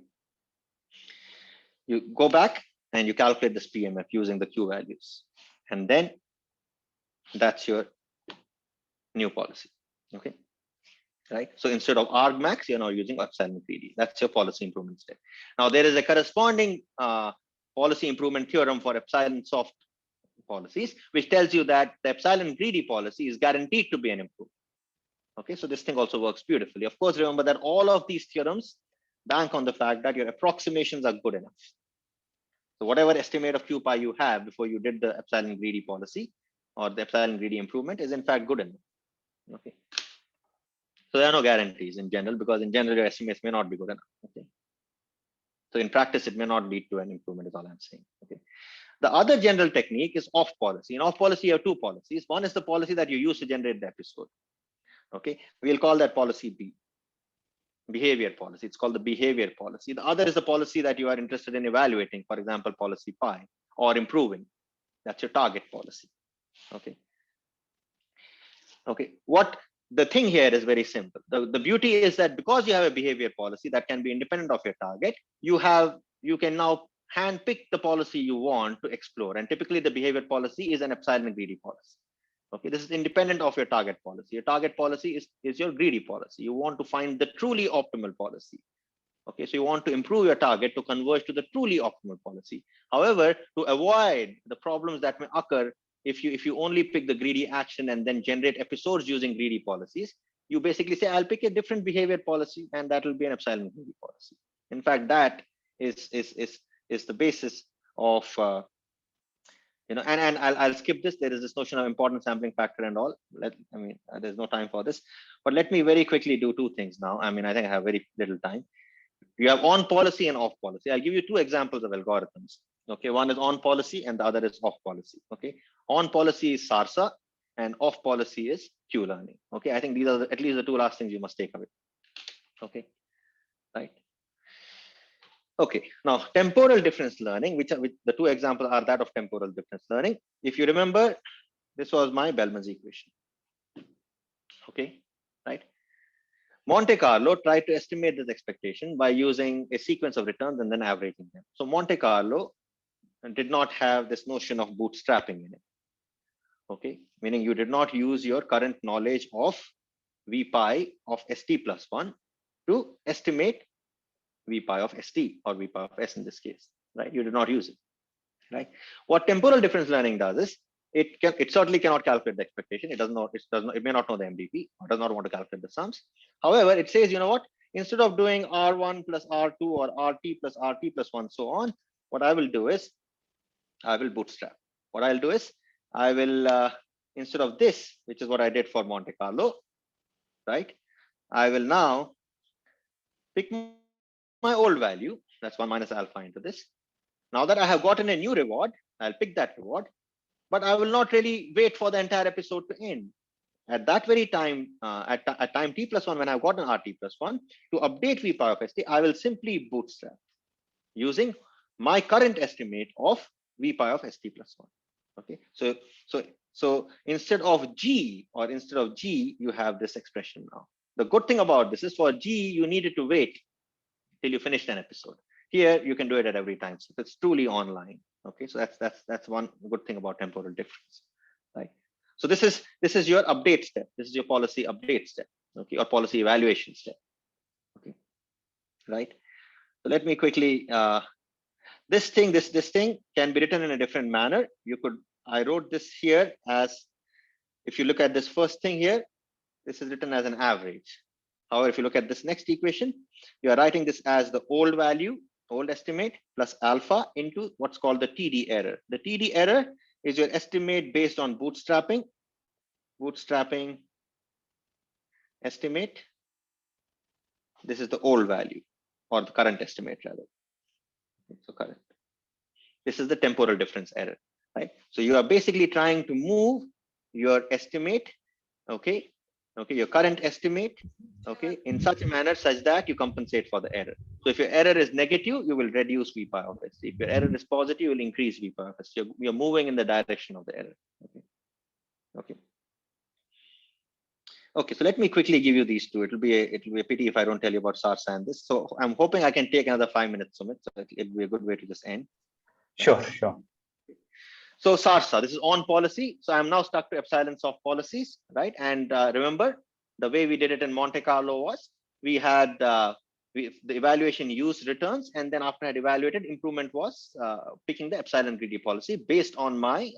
You go back and you calculate this PMF using the q values, and then that's your new policy. Okay, right? So instead of argmax, you're now using epsilon greedy. That's your policy improvement step. Now there is a corresponding policy improvement theorem for epsilon soft policies, which tells you that the epsilon greedy policy is guaranteed to be an improvement. Okay, so this thing also works beautifully. Of course, remember that all of these theorems bank on the fact that your approximations are good enough. So whatever estimate of q pi you have before you did the epsilon greedy policy or the epsilon greedy improvement is in fact good enough. Okay, so there are no guarantees in general, because in general your estimates may not be good enough. Okay, so in practice it may not lead to an improvement, is all I'm saying. Okay, the other general technique is off policy. In off policy you have two policies. One is the policy that you use to generate the episode. Okay, we'll call that policy B, behavior policy. It's called the behavior policy. The other is the policy that you are interested in evaluating, for example policy pi, or improving. That's your target policy. Okay, what the thing here is very simple. The beauty is that because you have a behavior policy that can be independent of your target, you can now handpick the policy you want to explore, and typically the behavior policy is an epsilon greedy policy. Okay, this is independent of your target policy. Your target policy is your greedy policy. You want to find the truly optimal policy. Okay, so you want to improve your target to converge to the truly optimal policy. However, to avoid the problems that may occur if you only pick the greedy action and then generate episodes using greedy policies, you basically say, I'll pick a different behavior policy, and that will be an epsilon greedy policy. In fact, that is the basis of and I'll skip this. There is this notion of important sampling factor and all. There's no time for this, but let me very quickly do two things now. I think I have very little time. You have on policy and off policy. I'll give you two examples of algorithms. Okay, one is on policy and the other is off policy. Okay, On policy is SARSA, and off policy is Q learning. Okay, I think these are at least the two last things you must take away. Okay, right. Okay, now temporal difference learning, which the two examples are that of temporal difference learning. If you remember, this was my Bellman's equation. Okay, right. Monte Carlo tried to estimate this expectation by using a sequence of returns and then averaging them. So Monte Carlo did not have this notion of bootstrapping in it. Okay, meaning you did not use your current knowledge of V pi of ST plus 1 to estimate V pi of ST or V pi of S in this case, right? You did not use it, right? What temporal difference learning does is it certainly cannot calculate the expectation. It may not know the MDP or does not want to calculate the sums. However, it says, you know what, instead of doing R1 plus R2 or RT plus RT plus 1, so on, what I will do is I will bootstrap. What I'll do is I will, instead of this, which is what I did for Monte Carlo, right? I will now pick my old value, that's 1 minus alpha into this. Now that I have gotten a new reward, I'll pick that reward, but I will not really wait for the entire episode to end. At that very time, at time t plus 1, when I've gotten RT plus 1, to update V pi of ST, I will simply bootstrap using my current estimate of V pi of ST plus 1. Okay, so instead of G, you have this expression now. The good thing about this is for G, you needed to wait till you finished an episode. Here, you can do it at every time. So it's truly online. Okay, so that's one good thing about temporal difference, right? So this is your update step. This is your policy update step, okay, or policy evaluation step. Okay, right. So let me quickly. This thing can be written in a different manner. I wrote this here as, if you look at this first thing here, this is written as an average. However, if you look at this next equation, you are writing this as the old value, old estimate plus alpha into what's called the TD error. The TD error is your estimate based on bootstrapping estimate. This is the old value, or the current estimate rather. So current. This is the temporal difference error, right? So you are basically trying to move your estimate, okay, your current estimate, okay, in such a manner such that you compensate for the error. So if your error is negative, you will reduce V pi of ST. If your error is positive, you will increase V pi of ST. You're moving in the direction of the error. Okay, so let me quickly give you these two. It'll be a pity if I don't tell you about SARSA and this. So I'm hoping I can take another 5 minutes, Sumit. So it'll be a good way to just end. Sure. So SARSA, this is on policy. So I'm now stuck to epsilons of policies, right? And remember, the way we did it in Monte Carlo was we had the evaluation used returns, and then after I had evaluated, improvement was picking the epsilon greedy policy based on my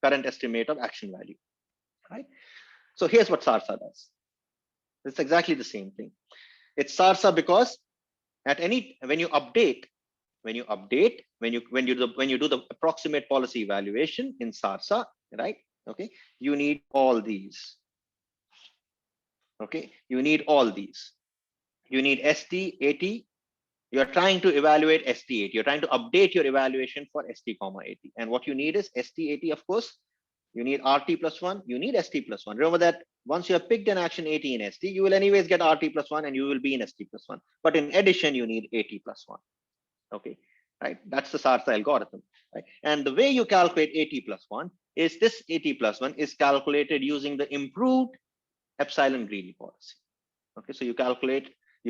current estimate of action value, right? So here's what SARSA does. It's exactly the same thing. It's SARSA because when you do the approximate policy evaluation in SARSA, right? Okay, you need all these. Okay, you need all these. You need ST, AT. You're trying to evaluate ST, AT. You're trying to update your evaluation for ST, AT. And what you need is ST, AT, of course. You need RT plus 1. You need ST plus 1. Remember that once you have picked an action AT in ST, you will anyways get RT plus 1 and you will be in ST plus 1. But in addition, you need AT plus 1. Okay, right? That's the SARSA algorithm, right? And the way you calculate AT plus 1 is this AT plus 1 is calculated using the improved epsilon greedy policy. Okay, so you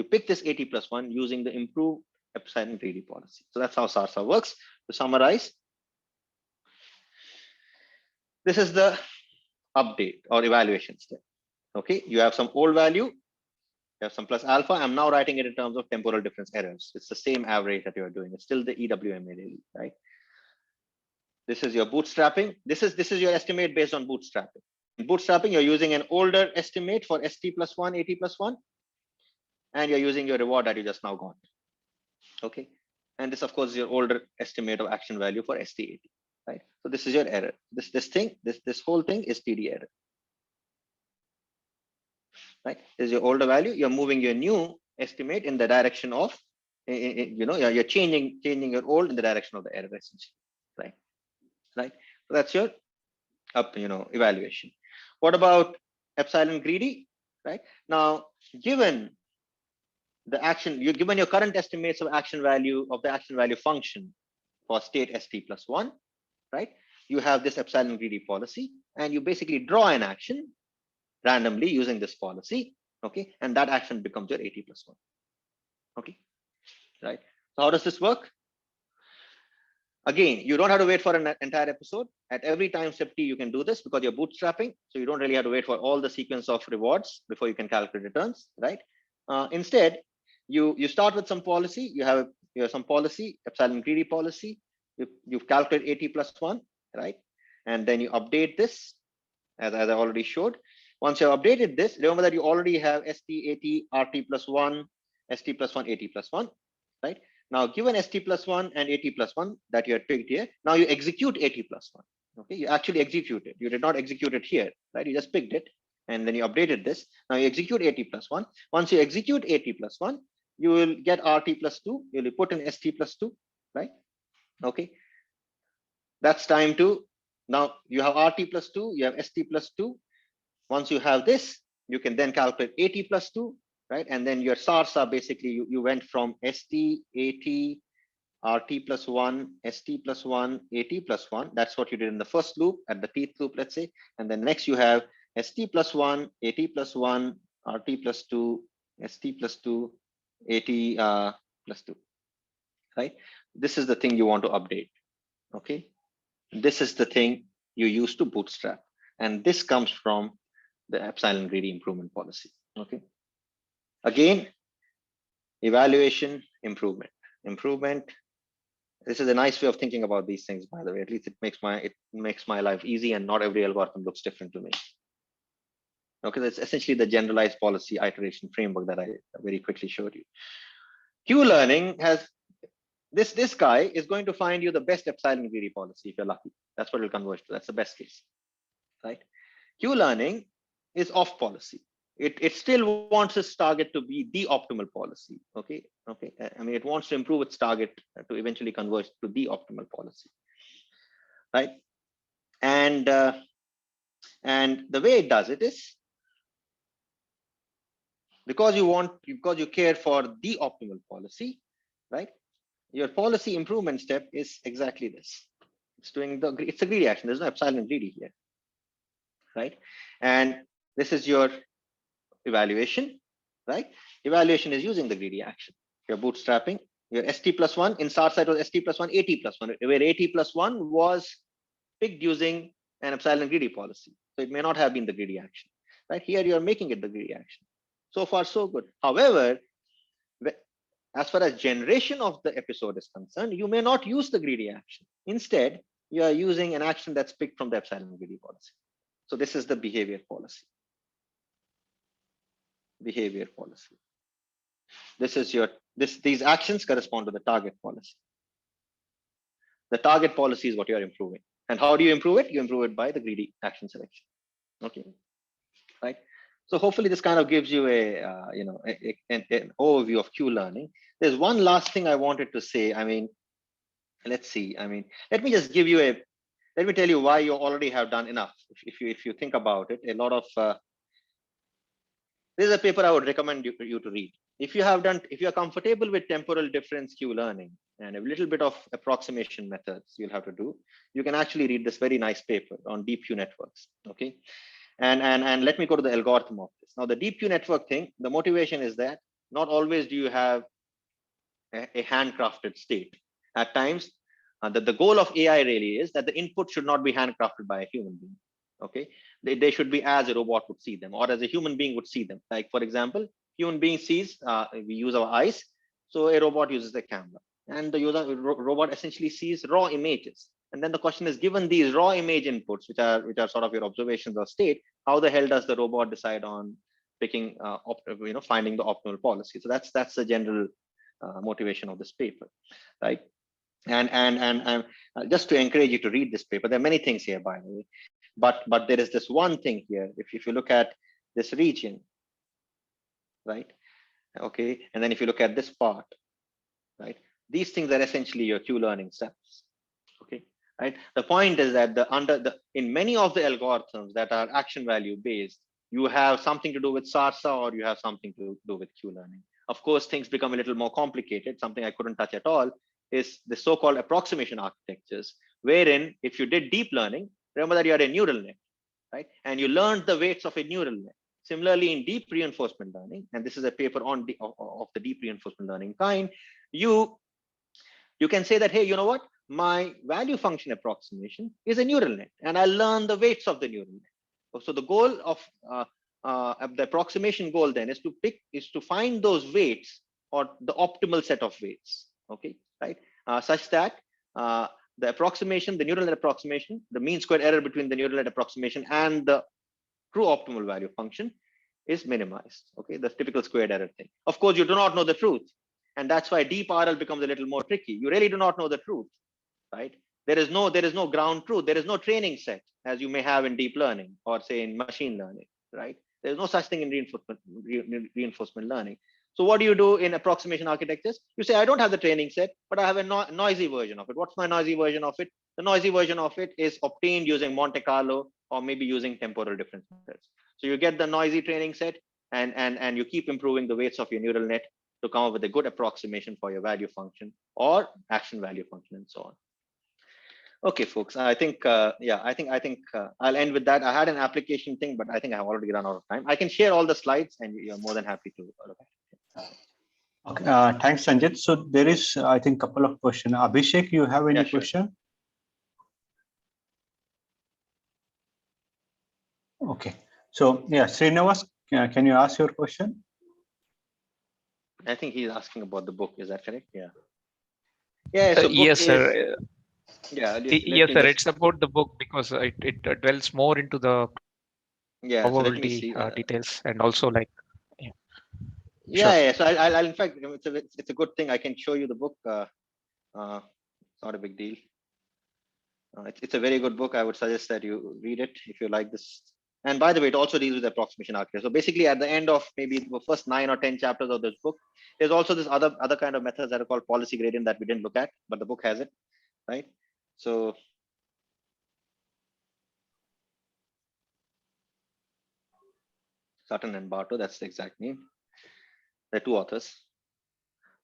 pick this AT plus 1 using the improved epsilon greedy policy. So that's how SARSA works. To summarize, this is the update or evaluation step. Okay, you have some old value, you have some plus alpha. I'm now writing it in terms of temporal difference errors. It's the same average that you're doing. It's still the EWMA, right? This is your bootstrapping. This is your estimate based on bootstrapping. In bootstrapping, you're using an older estimate for ST plus 1, AT plus 1, and you're using your reward that you just now got. Okay, and this, of course, is your older estimate of action value for ST, AT. Right. So this is your error. This whole thing is TD error. Right. This is your older value. You're moving your new estimate in the direction of, you're changing your old in the direction of the error, essentially. Right. That's your evaluation. What about epsilon greedy? Right now, given the action, you're given your current estimates of action value of the action value function for state st plus 1, right? You have this epsilon greedy policy, and you basically draw an action randomly using this policy, okay? And that action becomes your AT plus 1, okay? Right? So how does this work? Again, you don't have to wait for an entire episode. At every time step T, you can do this because you're bootstrapping. So you don't really have to wait for all the sequence of rewards before you can calculate returns, right? Instead, you start with some policy. You have some policy, epsilon greedy policy. You've calculated AT plus 1, right? And then you update this as I already showed. Once you've updated this, remember that you already have ST, AT, RT plus 1, ST plus 1, AT plus 1, right? Now, given ST plus 1 and AT plus 1 that you had picked here, now you execute AT plus 1. Okay, you actually execute it. You did not execute it here, right? You just picked it and then you updated this. Now you execute AT plus 1. Once you execute AT plus 1, you will get RT plus 2. You will put in ST plus 2, right? Okay, that's time to, now you have RT plus 2, you have ST plus 2. Once you have this, you can then calculate AT plus 2, right? And then your SARs are basically, you went from ST, AT, RT plus 1, ST plus 1, AT plus 1. That's what you did in the first loop, at the teeth loop, let's say. And then next you have ST plus 1, AT plus 1, RT plus 2, ST plus 2, AT plus 2, right? This is the thing you want to update, okay? This is the thing you use to bootstrap. And this comes from the epsilon greedy improvement policy, okay? Again, evaluation, improvement. This is a nice way of thinking about these things, by the way. At least it makes my life easy, and not every algorithm looks different to me. Okay, that's essentially the generalized policy iteration framework that I very quickly showed you. Q-learning has this guy is going to find you the best epsilon greedy policy if you're lucky. That's what it'll converge to. That's the best case, right? Q-learning is off policy. It still wants its target to be the optimal policy. Okay. I mean, it wants to improve its target to eventually converge to the optimal policy, right? And the way it does it is because you care for the optimal policy, right? Your policy improvement step is exactly this. It's a greedy action. There's no epsilon greedy here, right? And this is your evaluation, right? Evaluation is using the greedy action. You're bootstrapping. Your ST plus 1 in SAR side was ST plus 1, AT plus 1, where AT plus 1 was picked using an epsilon greedy policy. So it may not have been the greedy action, right? Here you're making it the greedy action. So far, so good. However, as far as generation of the episode is concerned, you may not use the greedy action. Instead, you are using an action that's picked from the epsilon greedy policy. So this is the behavior policy. Behavior policy. This is these actions correspond to the target policy. The target policy is what you are improving. And how do you improve it? You improve it by the greedy action selection. Okay, right? So hopefully this kind of gives you an overview of Q-learning. There's one last thing I wanted to say. I mean, let's see. I mean, let me just give you let me tell you why you already have done enough. If you think about it, a lot of this is a paper I would recommend you to read. If you're comfortable with temporal difference Q-learning and a little bit of approximation methods you'll have to do, you can actually read this very nice paper on deep Q networks. Okay. And let me go to the algorithm of this. Now, the deep Q network thing, the motivation is that not always do you have a handcrafted state. At times, the goal of AI really is that the input should not be handcrafted by a human being. Okay, they should be as a robot would see them, or as a human being would see them. Like, for example, human being sees, we use our eyes, so a robot uses a camera, and the robot essentially sees raw images. And then the question is, given these raw image inputs, which are sort of your observations of state, how the hell does the robot decide on picking, finding the optimal policy? So that's the general motivation of this paper, right? And just to encourage you to read this paper, there are many things here, by the way, but there is this one thing here. If you look at this region, right? Okay, and then if you look at this part, right? These things are essentially your Q-learning steps. Okay, right? The point is that in many of the algorithms that are action value based, you have something to do with SARSA or you have something to do with Q-learning. Of course, things become a little more complicated. Something I couldn't touch at all is the so-called approximation architectures, wherein if you did deep learning, remember that you had a neural net, right? And you learned the weights of a neural net. Similarly, in deep reinforcement learning, and this is a paper on of the deep reinforcement learning kind, you can say that, hey, you know what? My value function approximation is a neural net, and I learn the weights of the neural net. So the goal of the approximation goal then is to find those weights or the optimal set of weights, okay, right? Such that the approximation, the neural net approximation, the mean square error between the neural net approximation and the true optimal value function is minimized. Okay, the typical squared error thing. Of course, you do not know the truth, and that's why deep RL becomes a little more tricky. You really do not know the truth, right? There is no ground truth. There is no training set as you may have in deep learning or say in machine learning, right? There's no such thing in reinforcement learning. So what do you do in approximation architectures? You say, I don't have the training set, but I have a noisy version of it. What's my noisy version of it? The noisy version of it is obtained using Monte Carlo or maybe using temporal difference methods. So you get the noisy training set and you keep improving the weights of your neural net to come up with a good approximation for your value function or action value function and so on. Okay, folks, I think, I think I'll end with that. I had an application thing, but I think I've already run out of time. I can share all the slides and you're more than happy to look at it. Okay, thanks, Sanjit. So there is, I think, a couple of questions. Abhishek, you have any question? Okay, so yeah, Srinivas, can you ask your question? I think he's asking about the book. Is that correct? Yeah. Yeah. So yes, sir. Yeah. Yes, sir. It's about the book because it dwells more into the probability details and also like. Yeah. So I'll in fact, it's a good thing. I can show you the book. Not a big deal. It's a very good book. I would suggest that you read it if you like this. And by the way, it also deals with approximation architecture. So basically, at the end of maybe the first 9 or 10 chapters of this book, there's also this other kind of methods that are called policy gradient that we didn't look at, but the book has it, right? So Sutton and Bartow, that's the exact name. They're two authors,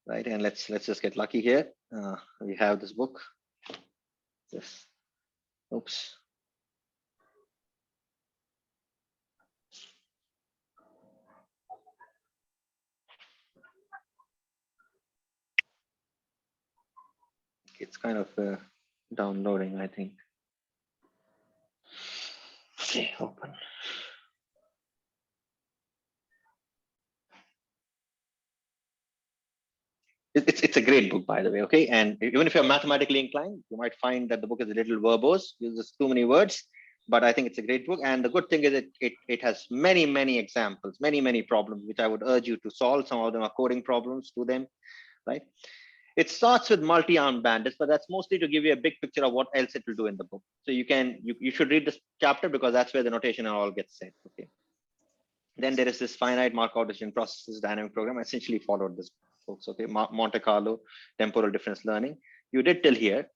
right? And let's just get lucky here. We have this book. Yes. Oops. It's kind of downloading, I think. Okay, open. It's a great book, by the way. Okay, and even if you're mathematically inclined, you might find that the book is a little verbose, uses too many words, but I think it's a great book. And the good thing is it has many examples, many problems, which I would urge you to solve. Some of them are coding problems to them, right? It starts with multi-armed bandits, but that's mostly to give you a big picture of what else it will do in the book. So you should read this chapter because that's where the notation and all gets said. Okay. Then there is this finite Markov decision processes dynamic program. I essentially followed this, folks. Okay, Monte Carlo, temporal difference learning. You did till here.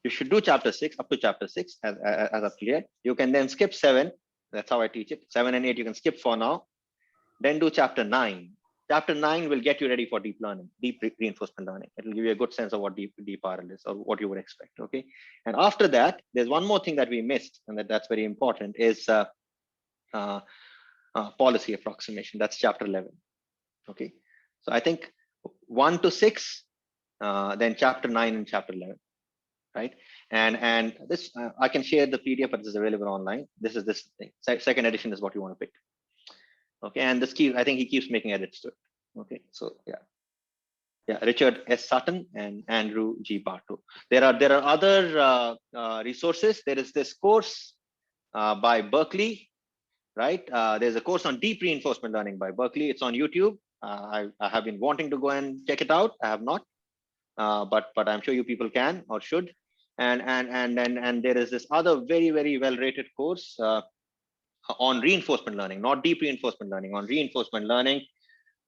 You should do chapter 6 up to chapter 6 as up to here. You can then skip 7. That's how I teach it. 7 and 8 you can skip for now. Then do chapter 9. Chapter 9 will get you ready for deep learning, deep reinforcement learning. It will give you a good sense of what deep RL is or what you would expect. Okay, and after that, there's one more thing that we missed, and that's very important is policy approximation. That's chapter 11. Okay, so I think 1 to 6, then chapter 9 and chapter 11, right? And this I can share the PDF, but this is available online. This is this thing. Second edition is what you want to pick. Okay, and this I think he keeps making edits to it. Okay, so yeah, Richard S. Sutton and Andrew G. Bartow. There are other resources. There is this course by Berkeley, right? There's a course on deep reinforcement learning by Berkeley. It's on YouTube. I have been wanting to go and check it out. I have not, but I'm sure you people can or should. And there is this other very well-rated course on reinforcement learning, not deep reinforcement learning, on reinforcement learning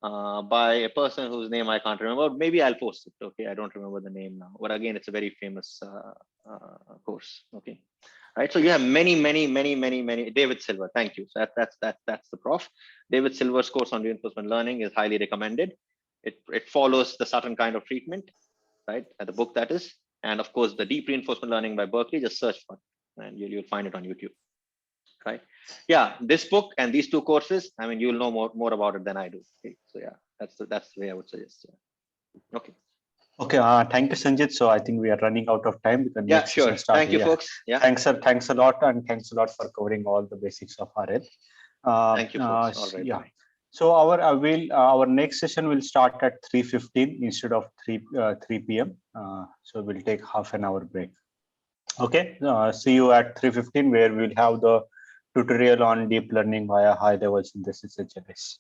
by a person whose name I can't remember. Maybe I'll post it. Okay, I don't remember the name now. But again, it's a very famous course. Okay. Right. So you have many. David Silver. Thank you. So that's the prof. David Silver's course on reinforcement learning is highly recommended. It follows the Sutton kind of treatment, right? At the book that is, and of course the deep reinforcement learning by Berkeley. Just search for it, and you'll find it on YouTube. Right. Yeah. This book and these two courses. I mean, you'll know more about it than I do. Okay? So yeah, that's the way I would suggest. Yeah. Okay. Okay, thank you, Sanjit. So I think we are running out of time because yeah, next sure. session starts. Thank you, folks. Yeah. Thanks a lot, and thanks a lot for covering all the basics of RL. Thank you, folks. All right. Yeah. Bye. So our next session will start at 3:15 instead of 3 p.m. So we'll take half an hour break. Okay. See you at 3:15, where we'll have the tutorial on deep learning via high level synthesis HLS.